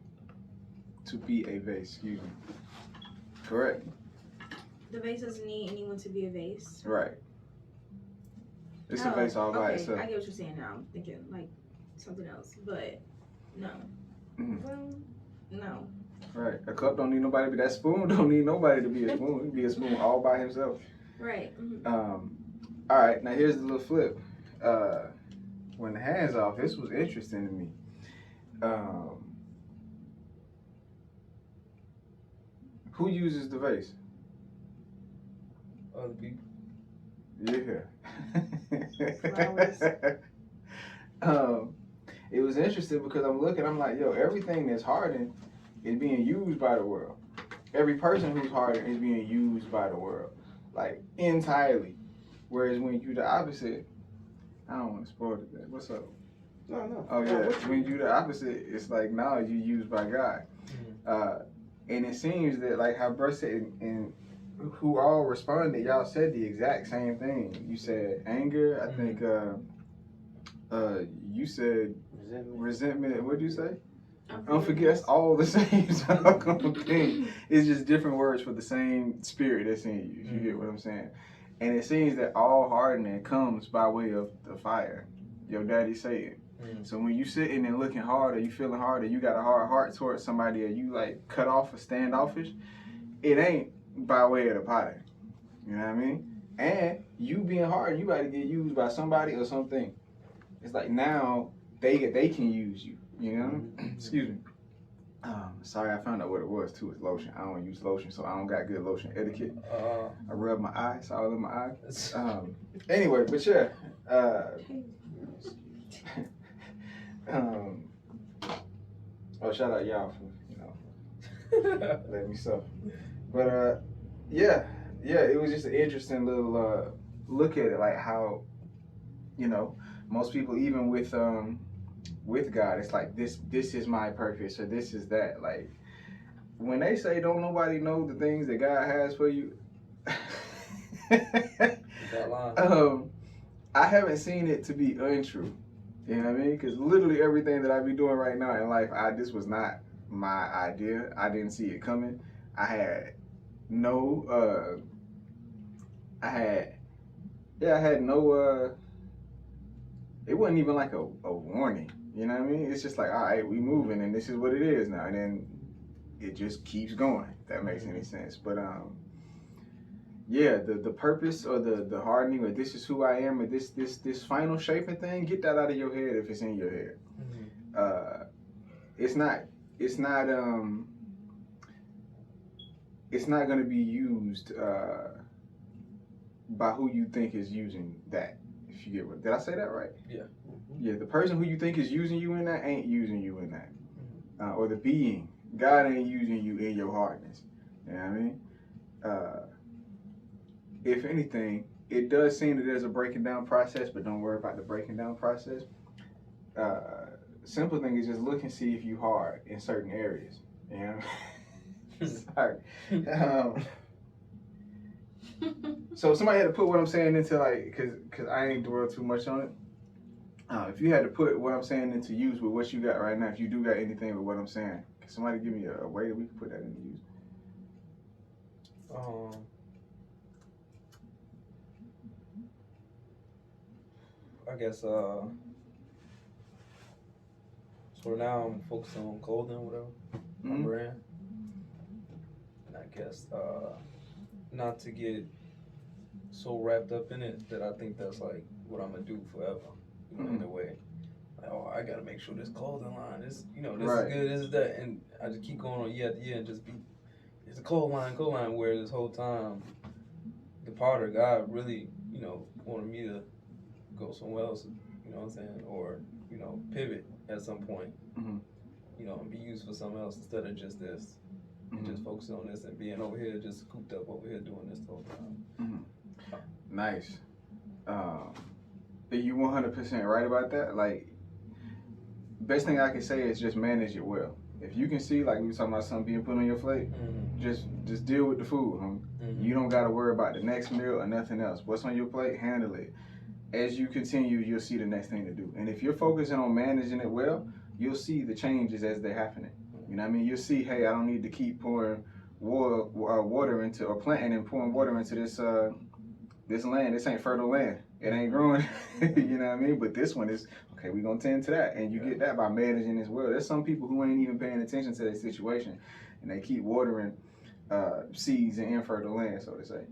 To be a vase, excuse me. Correct?
The vase doesn't need anyone to be a vase.
Right. It's a vase all by itself.
I get what you're saying now. I'm thinking like something else, but no.
Mm.
Well, no.
Right. A cup don't need nobody, but that spoon don't need nobody to be a spoon. He can be a spoon all by himself.
Right. Mm-hmm.
All right. Now here's the little flip. When the hands off, this was interesting to me. Who uses the vase?
Other people.
Yeah.
Flowers.
It was interesting because I'm like, yo, everything that's hardened is being used by the world. Every person who's hardened is being used by the world, like entirely. Whereas when you the opposite, I don't want to spoil it. What's up?
No.
Oh yeah, when you the opposite, it's like now you used by God. And it seems that like how Bruce said, and who all responded, y'all said the exact same thing. You said anger. I think you said resentment. What'd you say? Unforgiveness. All the same thing. It's just different words for the same spirit that's in you. If you get what I'm saying. And it seems that all hardening comes by way of the fire. Your daddy said. So when you sitting and looking hard, or you feeling hard, or you got a hard heart towards somebody, or you like cut off or standoffish, it ain't by way of the potter. You know what I mean? And you being hard, you got to get used by somebody or something. It's like now they can use you. You know? Excuse me. Sorry, I found out what it was too. It's lotion. I don't use lotion, so I don't got good lotion etiquette. I rub my eye, it's all in my eye. Anyway, but yeah. Shout out y'all for letting me suffer. But yeah, it was just an interesting little look at it, like how most people, even with God, it's like this is my purpose or this is that. Like when they say don't nobody know the things that God has for you. I haven't seen it to be untrue. You know what I mean? Because literally everything that I be doing right now in life, this was not my idea. I didn't see it coming. I had no, it wasn't even like a warning. You know what I mean? It's just like, all right, we moving and this is what it is now. And then it just keeps going, if that makes any sense. But yeah, the purpose or the hardening or this is who I am or this final shaping thing, get that out of your head if it's in your head. It's not going to be used by who you think is using that. If you get what, did I say that right?
Yeah.
Yeah, the person who you think is using you in that ain't using you in that. Or the being, God ain't using you in your hardness. You know what I mean? If anything, it does seem that there's a breaking down process, but don't worry about the breaking down process. Simple thing is just look and see if you hard in certain areas. You know? Sorry. So if somebody had to put what I'm saying into like, cause I ain't dwell too much on it. If you had to put what I'm saying into use with what you got right now, if you do got anything with what I'm saying, can somebody give me a way that we can put that into use?
I guess so now I'm focusing on clothing, whatever. My brand. And I guess, not to get so wrapped up in it that I think that's like what I'm gonna do forever. You know, in a way. Like, oh, I gotta make sure this clothing line is, this
Right.
is good, this is that, and I just keep going on year after year and just be, it's a clothesline, where this whole time, the Potter, God really, wanted me to go somewhere else, you know what I'm saying, or, pivot at some point,
Mhm.
And be used for something else instead of just this, and just focusing on this and being over here, just cooped up over here doing this the whole time.
Nice. Are you 100% right about that? Like, best thing I can say is just manage it well. If you can see, like we were talking about something being put on your plate, just deal with the food, homie. You don't gotta worry about the next meal or nothing else. What's on your plate, handle it. As you continue, you'll see the next thing to do. And if you're focusing on managing it well, you'll see the changes as they're happening. You know what I mean? You'll see, hey, I don't need to keep pouring water into, or planting and pouring water into this land. This ain't fertile land. It ain't growing. You know what I mean? But this one is, okay, we're going to tend to that. And you get that by managing as well. There's some people who ain't even paying attention to their situation, and they keep watering seeds in infertile land, so to say.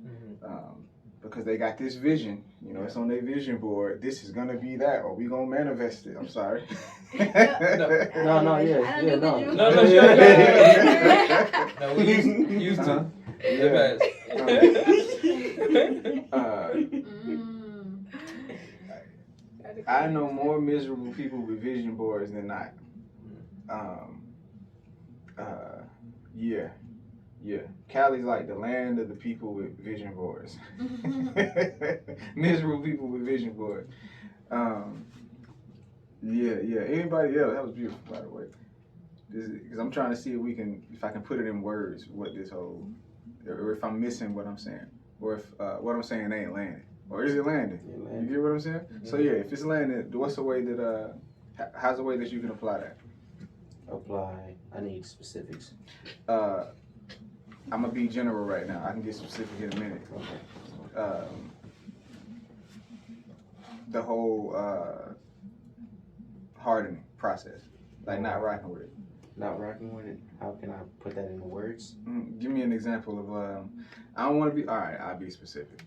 Because they got this vision, it's on their vision board. This is gonna be that, or we gonna manifest it. I'm sorry.
No,
No, we used to.
I know more miserable people with vision boards than not. Yeah. Cali's like the land of the people with vision boards. Miserable people with vision boards. Yeah. Anybody else? That was beautiful, by the way. Because I'm trying to see if I can put it in words, what this whole, or if I'm missing what I'm saying, or if what I'm saying ain't landing, or is it landing? You get what I'm saying? So yeah, if it's landing, what's the way that how's the way that you can apply that?
I need specifics.
I'm gonna be general right now. I can get specific in a minute.
Okay.
The whole hardening process, like not rocking with it.
Not rocking with it. How can I put that into words?
Give me an example of. I don't want to be. All right, I'll be specific.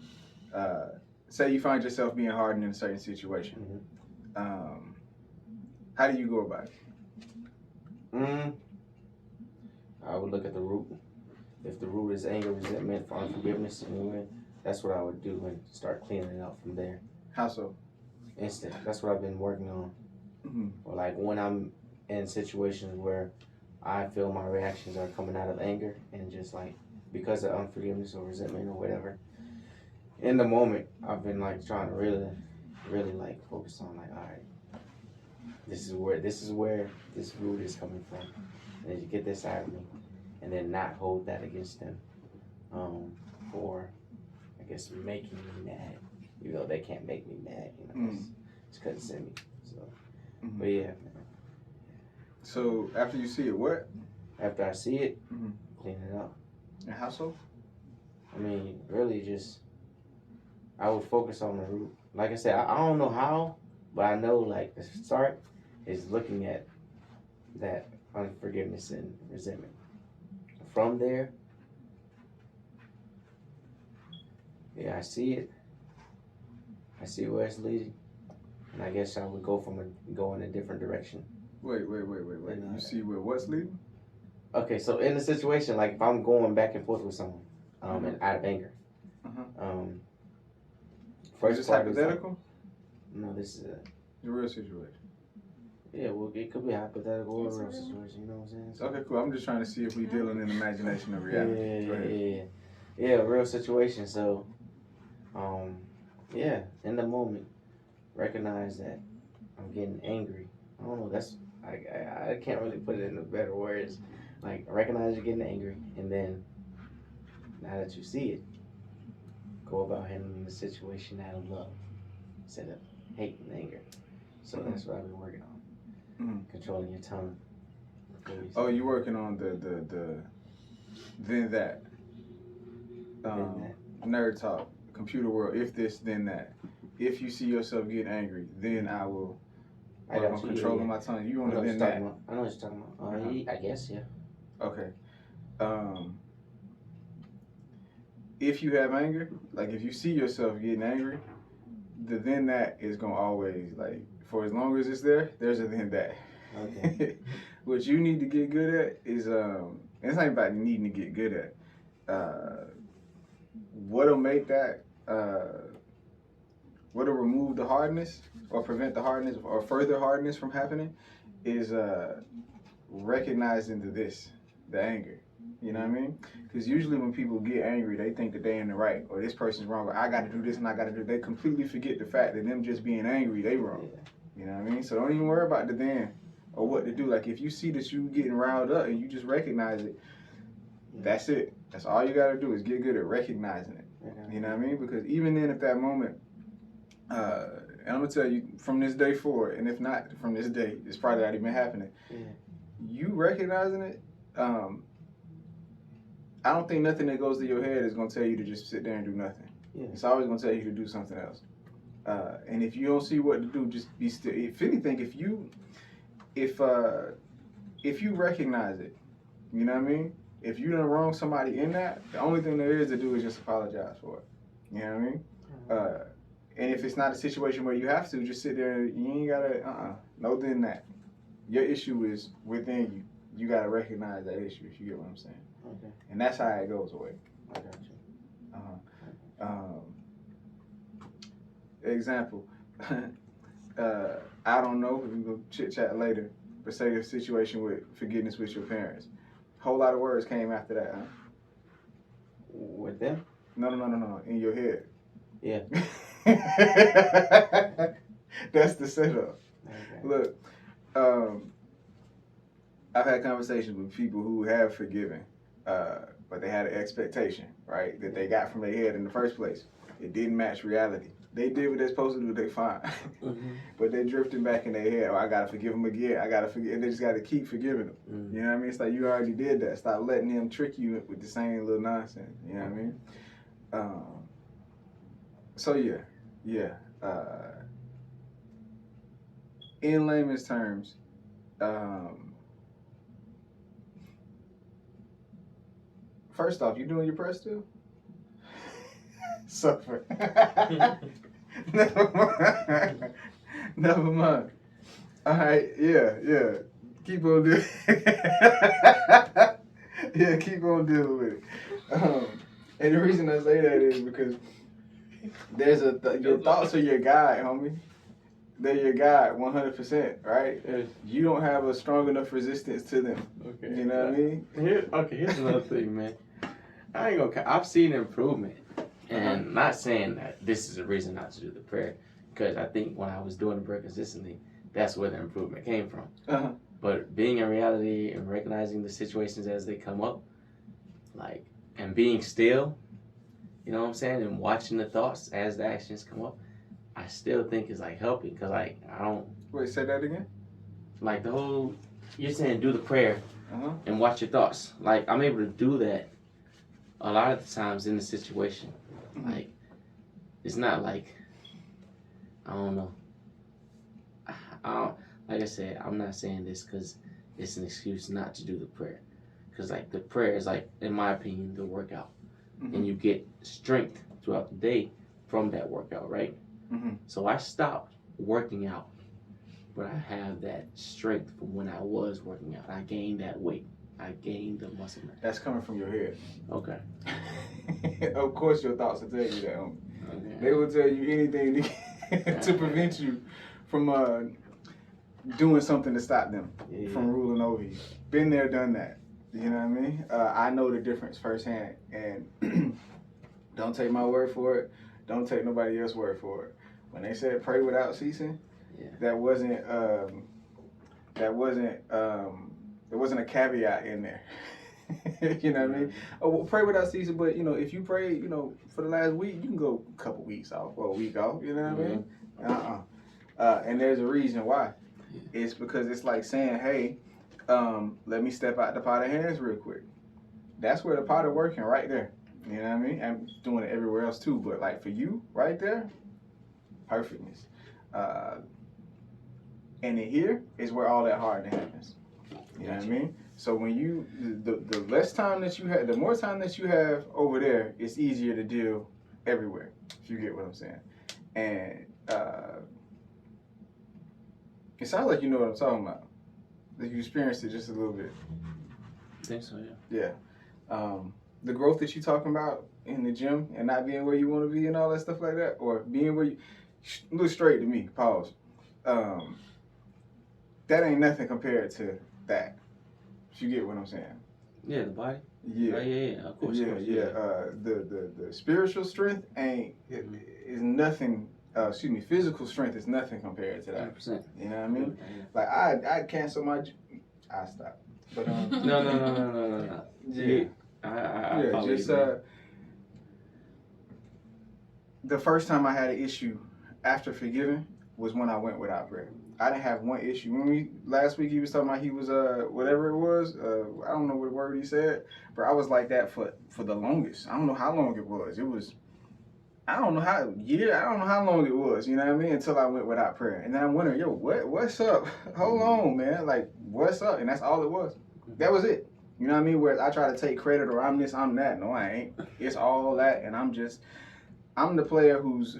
Say you find yourself being hardened in a certain situation. How do you go about it?
I would look at the root. If the root is anger, resentment, unforgiveness, that's what I would do and start cleaning it out from there.
How so?
Instant. That's what I've been working on. Or like when I'm in situations where I feel my reactions are coming out of anger and just like because of unforgiveness or resentment or whatever. In the moment, I've been like trying to really like focus on like, all right, this is where this root is coming from, and then you get this out of me, and then not hold that against them, for I guess making me mad. They can't make me mad. It's because it's in me. So, but yeah.
So after you see it, what?
After I see it, clean it up.
And how so?
I mean, really just, I would focus on the root. Like I said, I don't know how, but I know like the start is looking at that unforgiveness and resentment. From there, I see it. I see where it's leading. And I guess I would go in a different direction.
Wait. You see where what's leading?
Okay, so in a situation, like if I'm going back and forth with someone, and out of anger.
First is this hypothetical?
No, this is
a real situation.
Yeah, well, it could be hypothetical or a real situation, you know what I'm saying? So,
okay, cool. I'm just trying to see if we're dealing in imagination or reality.
Yeah, real situation. So, in the moment, recognize that I'm getting angry. I don't know, I can't really put it into better words. Like, recognize you're getting angry, and then, now that you see it, go about handling the situation out of love, instead of hate and anger. So that's what I've been working on. Controlling your tongue.
Oh, you're working on the then that. Nerd talk, computer world, if this, then that. If you see yourself get angry, then I will work on controlling my tongue. You want to then that.
I know what you're talking about. I guess, yeah.
Okay. if you have anger, like if you see yourself getting angry, the then that is gonna always, like, for as long as it's there, there's a then that.
Okay.
What you need to get good at is it's not about needing to get good at. What'll make that what'll remove the hardness or prevent the hardness or further hardness from happening is recognizing the anger. You know what I mean? Because usually when people get angry, they think that they're in the right, or this person's wrong, or I got to do this and I got to do. They completely forget the fact that them just being angry, they wrong.
Yeah.
You know what I mean? So don't even worry about the then or what to do. Like if you see that you getting riled up and you just recognize it, that's it. That's all you got to do is get good at recognizing it. You know what I mean? Because even then, at that moment, and I'm gonna tell you from this day forward, and if not from this day, it's probably already been happening.
Yeah.
You recognizing it. I don't think nothing that goes to your head is gonna tell you to just sit there and do nothing.
Yeah.
It's always gonna tell you to do something else. And if you don't see what to do, just be still. If anything, if you recognize it, you know what I mean? If you done wrong somebody in that, the only thing there is to do is just apologize for it. You know what I mean? And if it's not a situation where you have to, just sit there. You ain't gotta. No, then that. Your issue is within you. You gotta recognize that issue. If you get what I'm saying.
Okay.
And that's how it goes away.
I got you.
Example. I don't know. We can go chit chat later. But say the situation with forgiveness with your parents. Whole lot of words came after that, huh?
With them?
No. In your head.
Yeah.
That's the setup.
Okay.
Look, I've had conversations with people who have forgiven, but they had an expectation, right, that they got from their head in the first place. It didn't match reality. They did what they're supposed to do, they fine.
Mm-hmm.
But they're drifting back in their head. Oh, I gotta forgive them again. I gotta forgive. And they just gotta keep forgiving them.
Mm-hmm.
You know what I mean? It's like you already did that. Stop letting him trick you with the same little nonsense. You know what I mean? So yeah. In layman's terms, first off, you doing your press too? Suffer. Never mind. All right, yeah. Keep on doing. Yeah, keep on dealing with it. And the reason I say that is because there's your thoughts are your guide, homie. They're your guide, 100%, right?
Yes.
You don't have a strong enough resistance to them.
Okay.
You know what I mean?
Here's another thing, man. I ain't gonna. I've seen improvement, and not saying that this is the reason not to do the prayer, because I think when I was doing the prayer consistently, that's where the improvement came from.
Uh-huh.
But being in reality and recognizing the situations as they come up, like, and being still, you know what I'm saying, and watching the thoughts as the actions come up, I still think is like helping, because like I don't.
Wait, say that again?
Like the whole, you're saying do the prayer
Uh-huh.
and watch your thoughts. Like I'm able to do that a lot of the times in the situation.
Mm-hmm.
Like it's not like, I don't know. Like I said, I'm not saying this because it's an excuse not to do the prayer. Because like the prayer is like, in my opinion, the workout.
Mm-hmm.
And you get strength throughout the day from that workout, right?
Mm-hmm.
So I stopped working out, but I have that strength from when I was working out. I gained that weight. I gained the muscle mass.
That's coming from your head.
Okay.
Of course your thoughts will tell you that, homie.
Okay.
They will tell you anything to prevent you from doing something to stop them from ruling over you. Been there, done that. You know what I mean? I know the difference firsthand, and don't take my word for it. Don't take nobody else's word for it. When they said pray without ceasing, there wasn't a caveat in there. You know what I mean? Oh, well, pray without ceasing, but if you pray, for the last week, you can go a couple weeks off or a week off. You know what I mean? And there's a reason why. It's because it's like saying, hey, let me step out the pot of hands real quick. That's where the pot is working right there. You know what I mean? I'm doing it everywhere else too, but like for you, right there, perfectness. And in here is where all that hardening happens. You know what I mean? So when the less time that you have, the more time that you have over there, it's easier to deal everywhere. If you get what I'm saying. And it sounds like you know what I'm talking about. That you experienced it just a little bit.
I think so, yeah.
Yeah. The growth that you talking about in the gym and not being where you want to be and all that stuff like that, or being where you look straight to me. Pause. That ain't nothing compared to that. If you get what I'm saying.
Yeah, the body.
Yeah.
Yeah. Of course.
Yeah. The spiritual strength is nothing. Physical strength is nothing compared to that.
100%.
You know what I mean? Like I'd cancel my. I stop. But
No.
Yeah.
I follow
just
you,
the first time I had an issue after forgiving was when I went without prayer. I didn't have one issue. When last week he was talking about he was whatever it was, I don't know what word he said, but I was like that for the longest. I don't know how long it was. I don't know how long it was, you know what I mean, until I went without prayer. And then I'm wondering, yo, what's up? Hold on, man. Like, what's up? And that's all it was. That was it. You know what I mean? Where I try to take credit or I'm this, I'm that. No, I ain't. It's all that, and I'm the player who's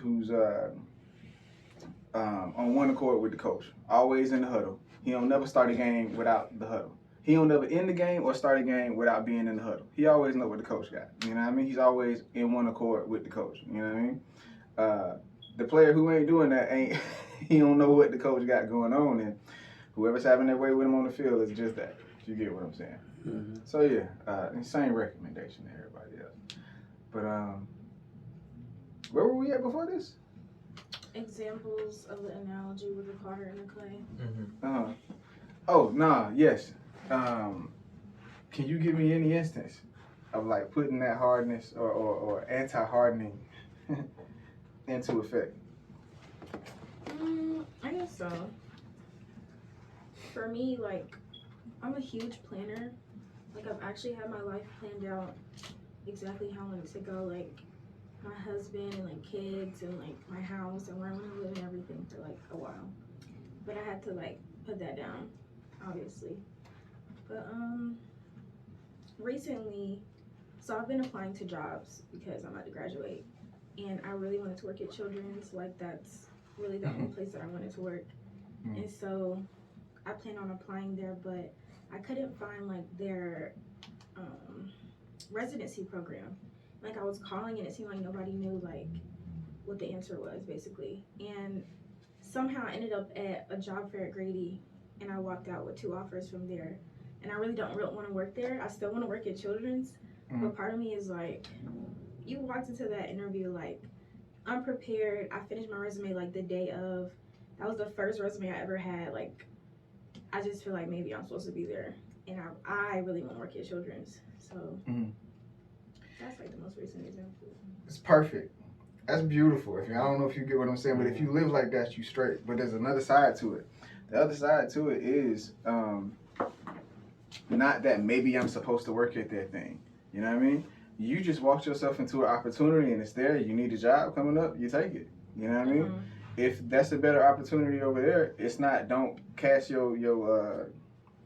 on one accord with the coach. Always in the huddle. He don't never start a game without the huddle. He don't never end the game or start a game without being in the huddle. He always know what the coach got. You know what I mean? He's always in one accord with the coach. You know what I mean? The player who ain't doing that he don't know what the coach got going on, and whoever's having their way with him on the field is just that. If you get what I'm saying.
Mm-hmm.
So yeah, same recommendation to everybody else. But where were we at before this?
Examples of the analogy with the potter and the clay.
Mm-hmm.
Oh, nah, yes. Can you give me any instance of like putting that hardness or anti-hardening into effect?
I guess so. For me, like, I'm a huge planner. Like, I've actually had my life planned out exactly how I want it to go. Like, my husband and like kids and like my house and where I want to live and everything for like a while. But I had to like put that down, obviously. But recently, so I've been applying to jobs because I'm about to graduate, and I really wanted to work at Children's. Like, that's really the only place that I wanted to work. And so I planned on applying there, but I couldn't find like their residency program. Like, I was calling and it seemed like nobody knew like what the answer was, basically. And somehow I ended up at a job fair at Grady, and I walked out with 2 offers from there. And I really don't want to work there. I still want to work at Children's, but part of me is like, you walked into that interview like unprepared. I finished my resume like the day of. That was the first resume I ever had. Like, I just feel like maybe I'm supposed to be there, and I really want to work at Children's. So that's like the most recent example.
It's perfect. That's beautiful. I don't know if you get what I'm saying, but if you live like that, you straight. But there's another side to it. The other side to it is not that maybe I'm supposed to work at that thing. You know what I mean? You just walked yourself into an opportunity and it's there. You need a job coming up, you take it. You know what I mean? If that's a better opportunity over there, it's not, don't cast your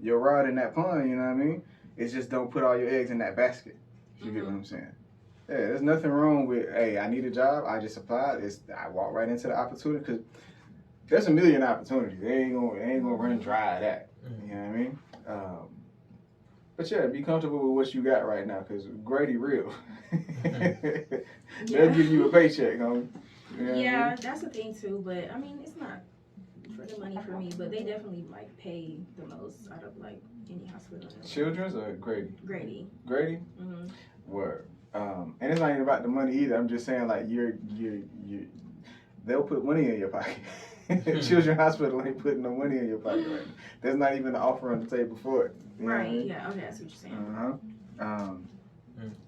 rod in that pond, you know what I mean? It's just don't put all your eggs in that basket. If you get what I'm saying. Yeah, there's nothing wrong with, hey, I need a job, I just applied. I walk right into the opportunity, because there's a million opportunities. They ain't gonna run dry of that. You know what I mean? But yeah, be comfortable with what you got right now, because Grady real. They'll give you a paycheck, homie. You know what I mean?
That's the thing too, but I mean, it's not for the money for me, but they definitely like pay the most out of like any hospital.
Children's or Grady?
Grady.
Grady? Word. And it's not even about the money either. I'm just saying, like, they'll put money in your pocket. Children's Hospital ain't putting no money in your pocket right now. There's not even an offer on the table for it. You know what I mean?
Yeah, okay, that's what you're saying.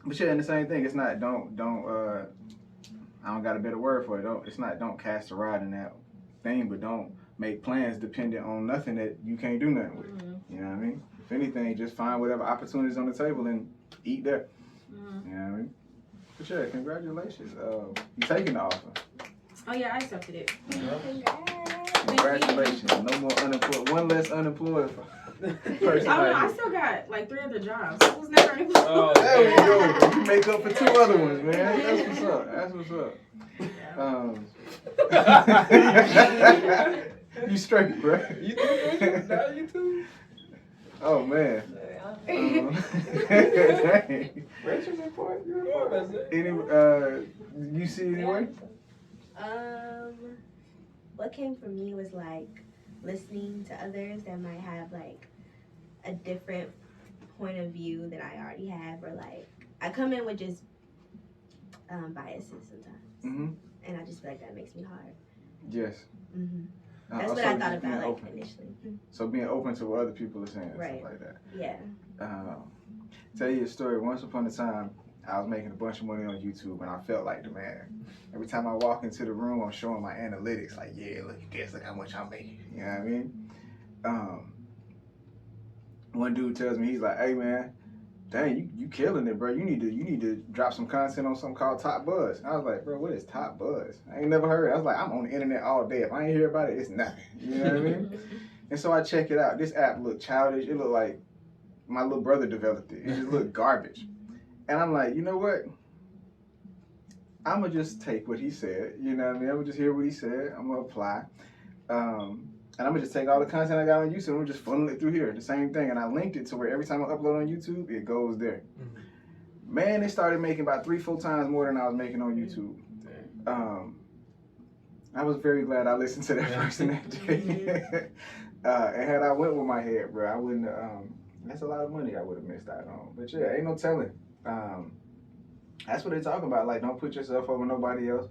But yeah, and the same thing, it's not, don't I don't got a better word for it. It's not don't cast a rod in that thing, but don't make plans dependent on nothing that you can't do nothing with. You know what I mean? If anything, just find whatever opportunities on the table and eat there. You know what I mean? But yeah, congratulations. You taking the offer.
Oh yeah, I accepted it.
Congratulations. No more unemployed. One less unemployed. Person
I don't know.
like
I
you.
still got like 3 other jobs. I was never unemployed.
Oh,
There we go. You make up for 2 other ones, man. That's what's up. That's what's up. You straight, bro.
You too? Now you too?
Oh man. Dang.
Rachel's important. You're
Go on,
important.
man.
You see anyway?
What came from me was like listening to others that might have like a different point of view than I already have, or like I come in with just biases sometimes, and I just feel like that makes me hard.
Yes.
That's what
so
I thought
just being
about like
open.
initially.
So being open to what other people are saying, and
Right.
stuff like that.
Yeah.
Tell you a story. Once upon a time, I was making a bunch of money on YouTube, and I felt like the man. Every time I walk into the room, I'm showing my analytics. Like, yeah, look at this. Look how much I'm making. You know what I mean? One dude tells me, he's like, "Hey, man, dang, you killing it, bro. You need to drop some content on something called Top Buzz." I was like, "Bro, what is Top Buzz? I ain't never heard it." I was like, "I'm on the internet all day. If I ain't hear about it, it's nothing." You know what I mean? And so I check it out. This app looked childish. It looked like my little brother developed it. It just looked garbage. And I'm like, you know what? I'm going to just take what he said. You know what I mean? I'm going to just hear what he said. I'm going to apply. And I'm going to just take all the content I got on YouTube and I'm just funnel it through here. The same thing. And I linked it to where every time I upload on YouTube, it goes there. Man, they started making about 3-4 times more than I was making on YouTube. I was very glad I listened to that person that day. And had I went with my head, bro, I wouldn't that's a lot of money I would have missed out on. But yeah, ain't no telling. That's what they're talking about. Like, don't put yourself over nobody else.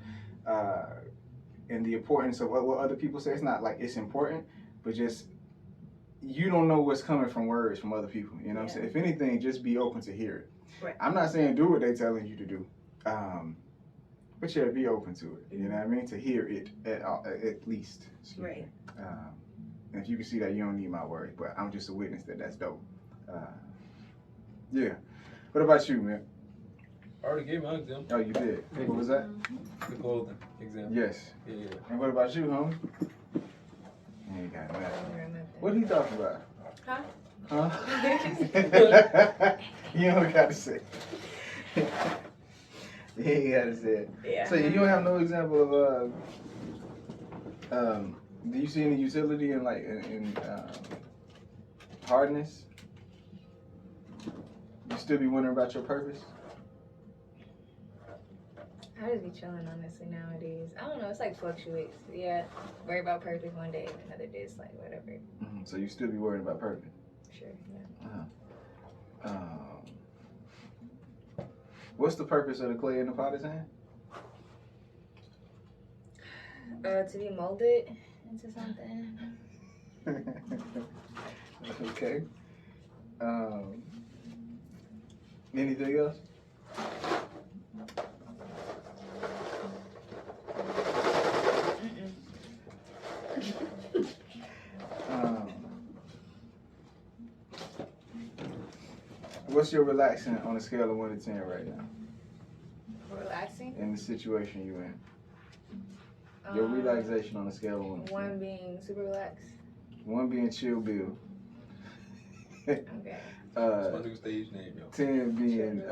And the importance of what other people say. It's not like it's important, but just you don't know what's coming from words from other people. You know what I'm saying? If anything, just be open to hear it.
Right.
I'm not saying do what they're telling you to do. But yeah, be open to it. You know what I mean? To hear it at least.
Right.
And if you can see that, you don't need my words, but I'm just a witness that that's dope. Yeah. What about you, man?
I already gave my example.
Oh, you did. What was that?
The clothing example.
Yes.
Yeah.
And what about you, homie? You ain't got nothing. What he talking about? Huh? You don't got to say. You ain't got to say it.
Yeah.
So you don't have no example of do you see any utility in like in hardness? You still be wondering about your purpose?
I just be chilling honestly nowadays. I don't know, it's like fluctuates. Yeah, worry about purpose one day and another day it's like whatever.
Mm-hmm. So you still be worried about purpose?
Sure, yeah.
What's the purpose of the clay in the potter's hand?
To be molded into something.
Okay. Anything else? What's your relaxing on a scale of 1 to 10 right now?
Relaxing?
In the situation you're in. Your relaxation on a scale of 1 to 10.
1 being super relaxed.
1 being chill Bill.
Okay.
That's my new stage name, yo.
10 being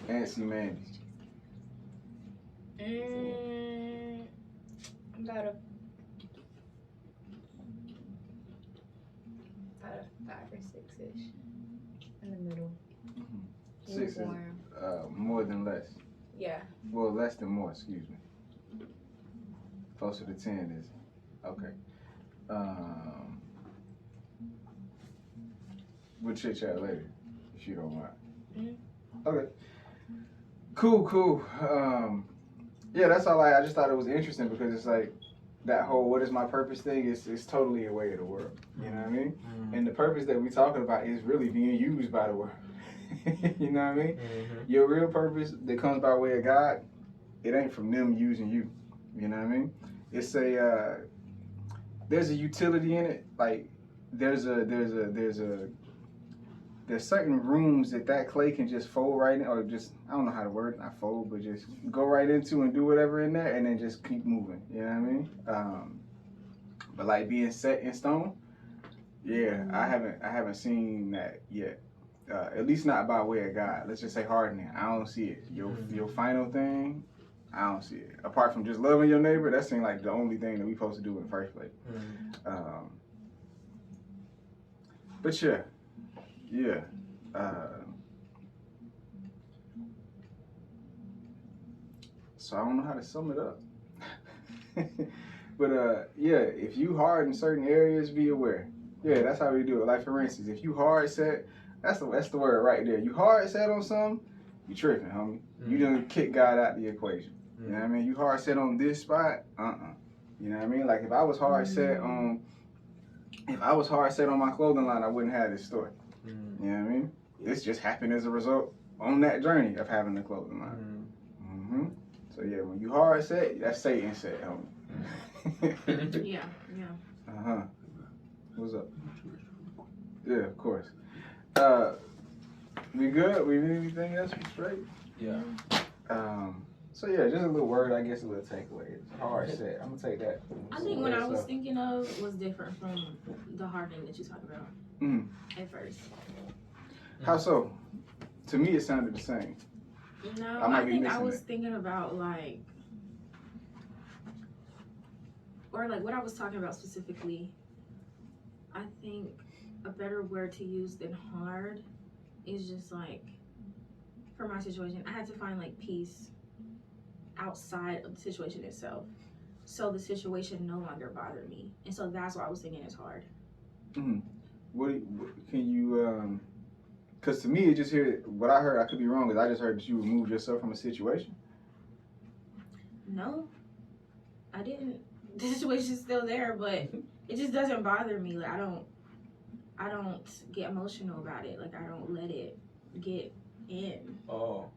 Antsy Mandy.
About a 5 or 6-ish. In the middle.
6 is
Lukewarm.
more than less.
Yeah.
Well, less than more, excuse me. Closer to 10 is okay. We'll chit chat later, if you don't mind. Okay. Cool. Yeah, that's all. I just thought it was interesting because it's like that whole "what is my purpose" thing is totally a way of the world. You know what I mean? And the purpose that we're talking about is really being used by the world. You know what I mean? Your real purpose that comes by way of God, it ain't from them using you. You know what I mean? It's there's a utility in it. Like there's certain rooms that clay can just fold right in, or just, I don't know how to word it, not fold, but just go right into and do whatever in there and then just keep moving. You know what I mean? But like being set in stone, Yeah, I haven't seen that yet. At least not by way of God. Let's just say hardening. I don't see it. Your final thing, I don't see it. Apart from just loving your neighbor, that seems like the only thing that we supposed to do in the first place. But yeah. So I don't know how to sum it up. But yeah, if you hard in certain areas, be aware. Yeah, that's how we do it. Like for instance, if you hard set, that's the word right there. You hard set on something, you tripping, homie. You done kick God out the equation. You know what I mean? You hard set on this spot, You know what I mean? Like if I was hard set on my clothing line, I wouldn't have this store. You know what I mean? This just happened as a result on that journey of having the clothing line. So yeah, when you hard set, that's Satan set, homie.
Yeah.
What's up? Yeah, of course. We good? We need anything else? We straight?
Yeah.
So yeah, just a little word, I guess a little takeaway. It's hard set. I'm gonna take that.
I think what I was thinking of was different from the hardening that you talk about at first.
How so? To me, it sounded the same.
No, I think I was thinking about like what I was talking about specifically. I think a better word to use than hard is just like, for my situation, I had to find like peace outside of the situation itself. So the situation no longer bothered me. And so that's why I was thinking it's hard.
What can you, because to me, it just here, what I heard, I could be wrong, is I just heard that you removed yourself from a situation.
No, I didn't. The situation's still there, but it just doesn't bother me. Like I don't get emotional about it. Like I don't let it get in.
Oh.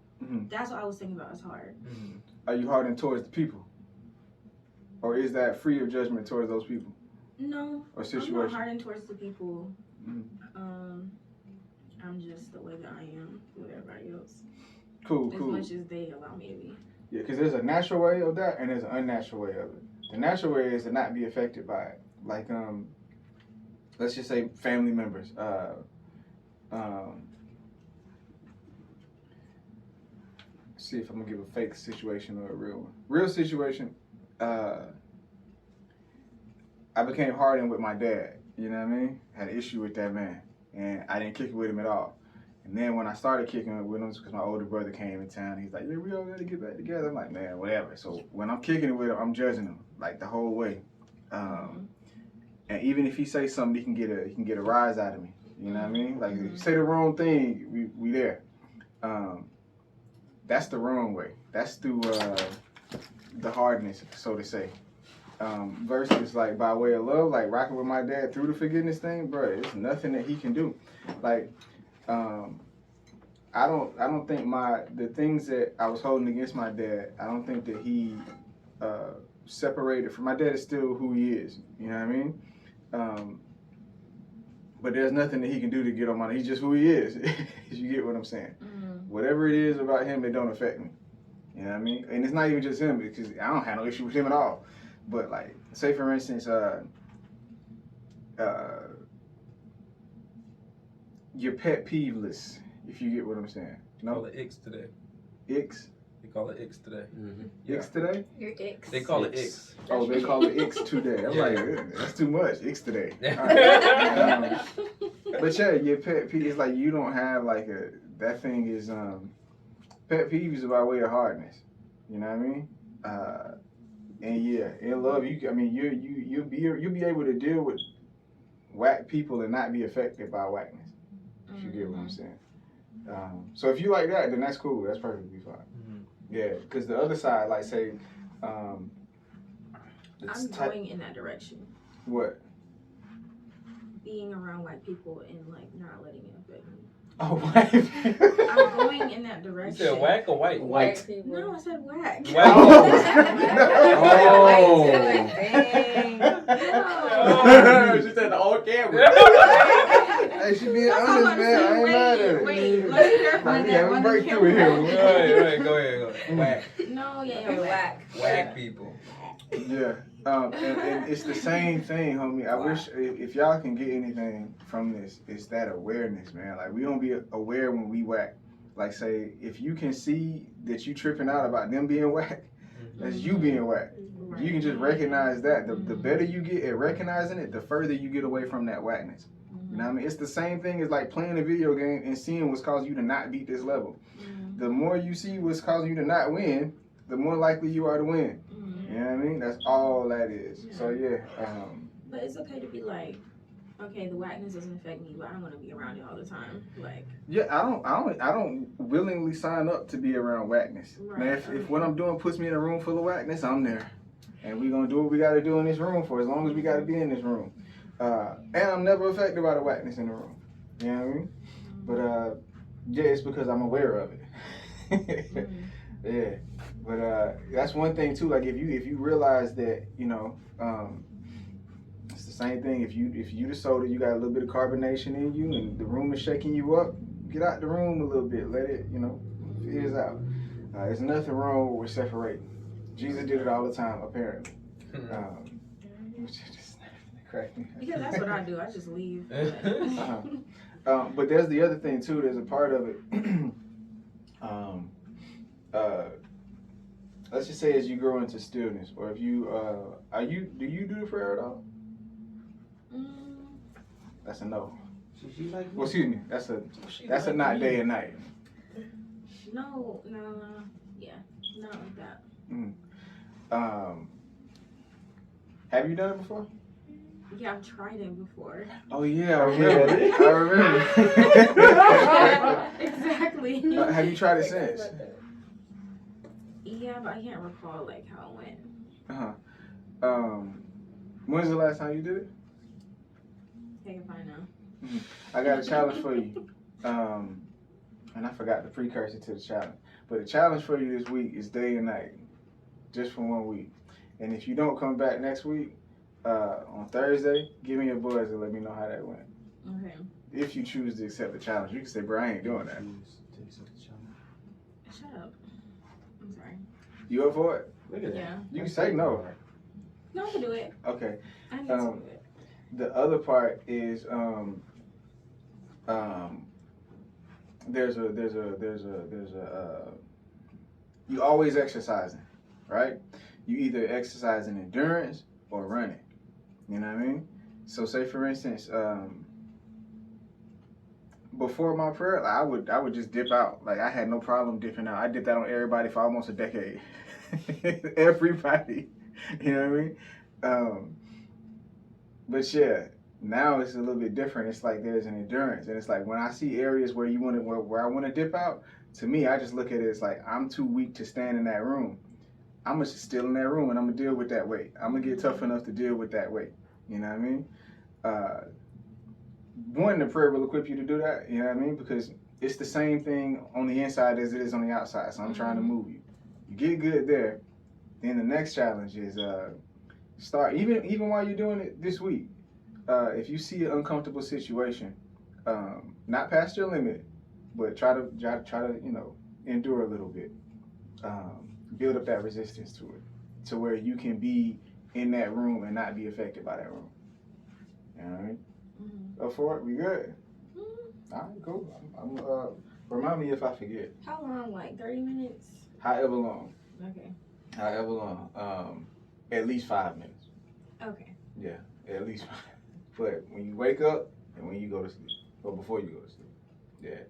That's what I was thinking about as hard.
Are you hardened towards the people? Or is that free of judgment towards those people?
No,
Or situation?
I'm not hardened towards the people. I'm just the way that I am with everybody else.
Cool.
As much as they allow me to be.
Yeah, because there's a natural way of that and there's an unnatural way of it. The natural way is to not be affected by it. Like, let's just say family members. See if I'm gonna give a fake situation or a real one. Real situation, I became hardened with my dad. You know what I mean? Had an issue with that man, and I didn't kick it with him at all. And then when I started kicking it with him, because my older brother came in town, he's like, "Yeah, we all gotta get back together." I'm like, "Man, whatever." So when I'm kicking it with him, I'm judging him like the whole way. And even if he say something, he can get a rise out of me. You know what I mean? Like if you say the wrong thing, we there. That's the wrong way. That's through the hardness, so to say. Versus like by way of love, like rocking with my dad through the forgiveness thing, bro. It's nothing that he can do. Like, I don't think the things that I was holding against my dad, I don't think that he separated from. My dad is still who he is. You know what I mean? But there's nothing that he can do to get on my. He's just who he is. You get what I'm saying? Whatever it is about him, it don't affect me. You know what I mean? And it's not even just him, because I don't have no issue with him at all. But like, say for instance, your pet peeve list, if you get what I'm saying.
No? Call it X today.
X?
They call it X today.
Yeah. X today?
Your X.
They call it X.
Oh, they call it X today. I'm like, that's too much. X today. All right. But yeah, your pet peeve is like you don't have like that thing is pet peeve is by way of hardness. You know what I mean? And yeah, in love, you'll be able to deal with whack people and not be affected by whackness. If you get what I'm saying. So if you like that, then that's cool. That's perfectly fine. Yeah, because the other side, like say,
I'm going in that direction.
What?
Being around white people and like not letting it affect me.
Oh, white people.
I'm going in that direction.
You said whack or white?
White people.
No, I said whack.
Whack.
Oh.
She said the old camera.
Hey, she being honest, man. I ain't mad at her.
Wait, let's clarify
We
that.
having a breakthrough here.
Right, go ahead. Whack.
No, yeah,
Whack.
Whack people.
Yeah. And it's the same thing, homie. I wish if y'all can get anything from this, it's that awareness, man. Like we don't be aware when we whack. Like say, if you can see that you tripping out about them being whack, that's you being whack. If you can just recognize that. The better you get at recognizing it, the further you get away from that whackness. You know what I mean? It's the same thing as like playing a video game and seeing what's causing you to not beat this level. The more you see what's causing you to not win, the more likely you are to win. You know what I mean? That's all that is.
Yeah.
So yeah.
But it's okay to be like, okay, the whackness doesn't affect me, but I don't want to be around it all the time. Like.
Yeah, I don't willingly sign up to be around whackness.
Right.
Now, if what I'm doing puts me in a room full of whackness, I'm there, and we're gonna do what we got to do in this room for as long as we got to be in this room. And I'm never affected by the whackness in the room. You know what I mean? But yeah, it's because I'm aware of it. Yeah. But that's one thing too. Like if you realize that, you know, it's the same thing. If you the soda, you got a little bit of carbonation in you, and the room is shaking you up. Get out the room a little bit. Let it, you know, fizz out. There's nothing wrong with separating. Jesus did it all the time, apparently. Which just cracked me.
Because that's what I do. I just leave.
But there's the other thing too. There's a part of it. Let's just say as you grow into stillness, or if you do you do the prayer at all? That's a no. Well, excuse me. That's a not day and night.
No, yeah, not like that.
Have you done it before?
Yeah, I've tried it before.
Oh yeah, I remember. I remember.
Yeah, exactly.
Have you tried it since?
Yeah, but I can't recall like how it went.
When's the last time you did it?
Take it fine now.
I got a challenge for you. And I forgot the precursor to the challenge. But the challenge for you this week is day and night, just for 1 week. And if you don't come back next week, on Thursday, give me a buzz and let me know how that went.
Okay.
If you choose to accept the challenge, you can say, bro, I ain't doing that.
Shut up. I'm sorry.
You up for it?
Look at that.
Yeah.
You can say no.
No, I can do it.
Okay.
I can do it.
The other part is there's a you always exercising, right? You either exercising endurance or running. You know what I mean? So say for instance, before my prayer, I would just dip out. Like I had no problem dipping out. I dipped out on everybody for almost a decade. Everybody. You know what I mean? But yeah, now it's a little bit different. It's like there's an endurance, and it's like when I see areas where where I want to dip out, to me, I just look at it as like I'm too weak to stand in that room. I'm gonna sit still in that room, and I'm gonna deal with that weight. I'm gonna get tough enough to deal with that weight. You know what I mean? One, the prayer will equip you to do that. You know what I mean? Because it's the same thing on the inside as it is on the outside. So I'm trying to move you. You get good there. Then the next challenge is start even while you're doing it this week. If you see an uncomfortable situation, not past your limit, but try to endure a little bit. Build up that resistance to it, to where you can be in that room and not be affected by that room. You know what I mean? Up for it? We good? All right, cool. I'm remind me if I forget.
How long? Like 30 minutes?
However long.
Okay.
However long. At least 5 minutes.
Okay.
Yeah, at least 5. But when you wake up and when you go to sleep, or before you go to sleep. Yeah.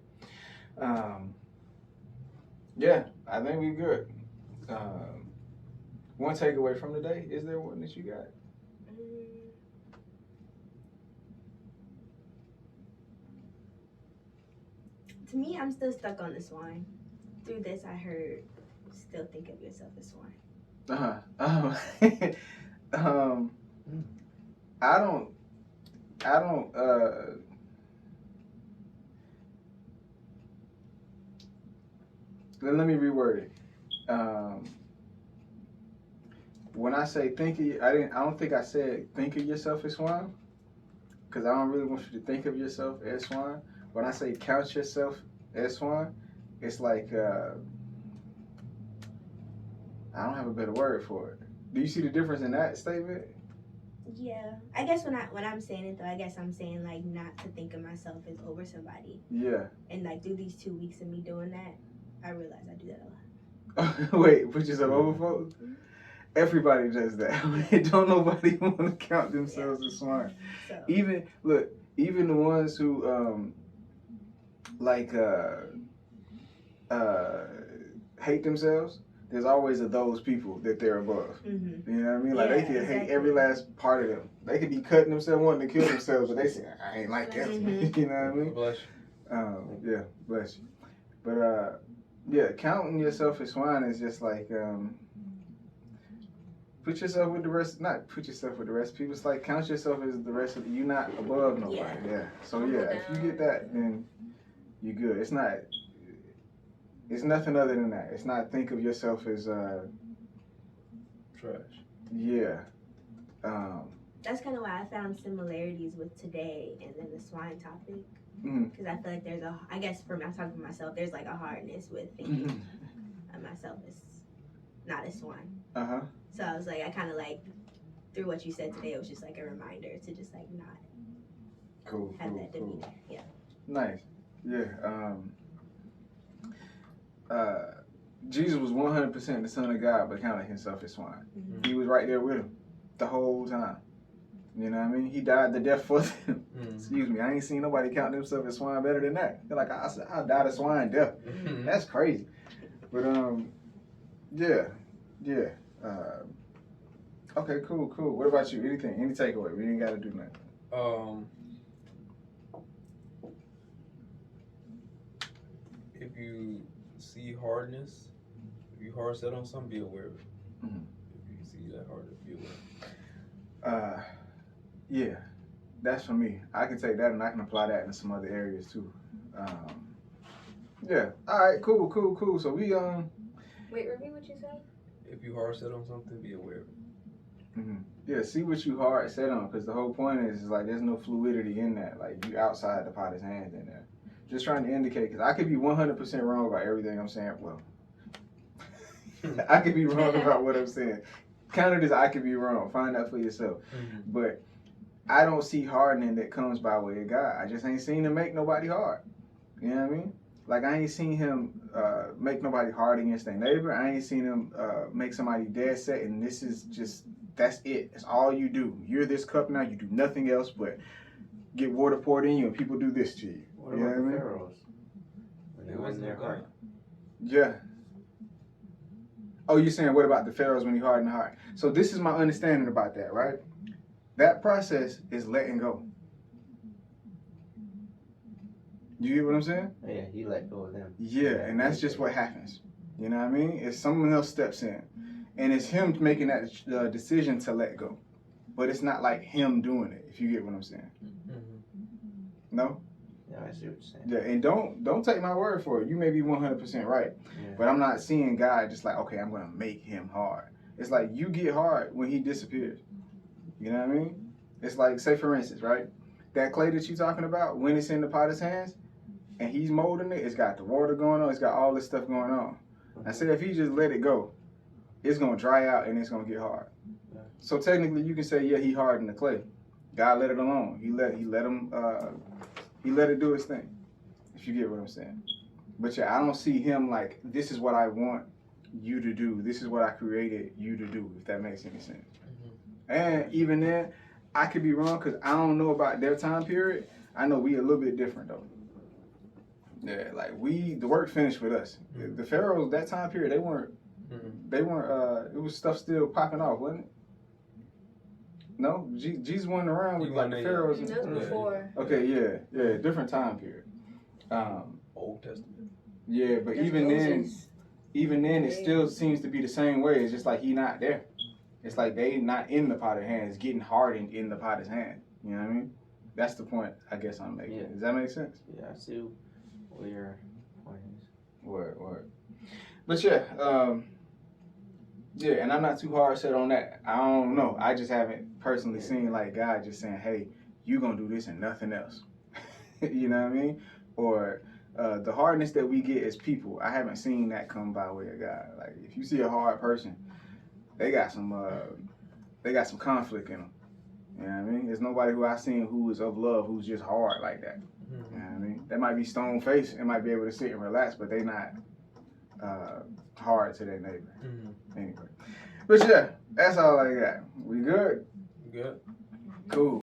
Yeah, I think we're good. One takeaway from the day, is there one that you got?
To me, I'm still stuck on the swine. Through this, I heard, still think of yourself as swine.
I don't, let me reword it. When I say think of you, I don't think I said think of yourself as swine, because I don't really want you to think of yourself as swine. When I say count yourself as swine, it's like, I don't have a better word for it. Do you see the difference in that statement?
Yeah, I guess when I'm saying it though, I guess I'm saying like not to think of myself as over somebody.
Yeah.
And like through these 2 weeks of me doing that, I realize I do that a lot.
Wait, put yourself over folks? Everybody does that. Don't nobody want to count themselves as smart.
So.
Even the ones who hate themselves. There's always those people that they're above.
Mm-hmm.
You know what I mean? Like they can hate every last part of them. They could be cutting themselves, wanting to kill themselves, but they say, I ain't like that.
Mm-hmm.
You know what I mean?
Bless you.
Yeah, bless you. But yeah, counting yourself as swine is just like put yourself with the rest. Not put yourself with the rest of people. It's like count yourself as the rest of you. Not above nobody. Yeah. So yeah, if you get that, then you're good. It's not. It's nothing other than that. It's not think of yourself as
trash.
Yeah.
That's kind of why I found similarities with today and then the swine topic. Because I feel like there's I guess for me, I'm talking for myself, there's like a hardness with thinking of myself as not a swine. So I was like, I kind of like, through what you said today, it was just like a reminder to just like not have that demeanor. Yeah.
Nice. Yeah. Jesus was 100% the Son of God, but counted himself as swine.
Mm-hmm.
He was right there with him the whole time. You know what I mean? He died the death for them. Excuse me. I ain't seen nobody count themselves as swine better than that. They're like, I died a swine death. That's crazy. But yeah. Okay, cool. What about you? Anything? Any takeaway? We ain't got to do nothing.
If you see hardness, if you hard set on something, be aware of it. If you see that hardness, be aware.
Yeah, that's for me. I can take that and I can apply that in some other areas too. Yeah. All right. Cool. So we
Wait, repeat what you said.
If you hard set on something, be aware of it.
Yeah, see what you hard set on, because the whole point is like there's no fluidity in that. Like you outside the potter's hands in there. Just trying to indicate, because I could be 100% wrong about everything I'm saying. Well, I could be wrong about what I'm saying. Count it as I could be wrong. Find out for yourself. But I don't see hardening that comes by way of God. I just ain't seen him make nobody hard. You know what I mean? Like I ain't seen him make nobody hard against their neighbor. I ain't seen him make somebody dead set, and this is just, that's it. That's all you do. You're this cup now. You do nothing else but get water poured in you, and people do this to you.
What
you know
about
what I
the
mean?
pharaohs? When they wasn't their heart.
Yeah. Oh, you're saying what about the pharaohs when he hardened the heart? So this is my understanding about that, right? That process is letting go. You get what I'm saying?
Yeah, he let go of them.
Yeah, and that's just what happens. You know what I mean? If someone else steps in, and it's him making that decision to let go, but it's not like him doing it. If you get what I'm saying? No?
Yeah, I see what you're saying.
Yeah, and don't take my word for it. You may be 100% right,
Yeah.
but I'm not seeing God just like, okay, I'm gonna make him hard. It's like you get hard when he disappears. You know what I mean? It's like, say for instance, right? That clay that you're talking about, when it's in the potter's hands and he's molding it, it's got the water going on, it's got all this stuff going on. I say if he just let it go, it's gonna dry out and it's gonna get hard.
Yeah.
So technically, you can say, yeah, he hardened the clay. God let it alone. He let it do its thing. If you get what I'm saying. But yeah, I don't see him like, this is what I want you to do. This is what I created you to do. If that makes any sense. And even then, I could be wrong because I don't know about their time period. I know we a little bit different though. Yeah, like the work finished with us. The pharaohs, that time period, they weren't, it was stuff still popping off, wasn't it? No? Jesus wasn't around with like the pharaohs.
That was before.
Okay, yeah, different time period.
Old Testament.
Yeah, but even then, it still seems to be the same way. It's just like he not there. It's like they not in the potter's hands, getting hardened in the potter's hand. You know what I mean? That's the point I guess I'm making.
Yeah.
Does that make sense?
Yeah, I see where your point is.
Word. But yeah, and I'm not too hard set on that. I don't know. I just haven't personally seen like God just saying, hey, you gonna do this and nothing else. You know what I mean? Or the hardness that we get as people, I haven't seen that come by way of God. Like if you see a hard person, they got some conflict in them. You know what I mean? There's nobody who I've seen who is of love who's just hard like that. You know what I mean? They might be stone faced and might be able to sit and relax, but they not hard to their neighbor. Anyway. But yeah, that's all I got. We good?
Good.
Cool.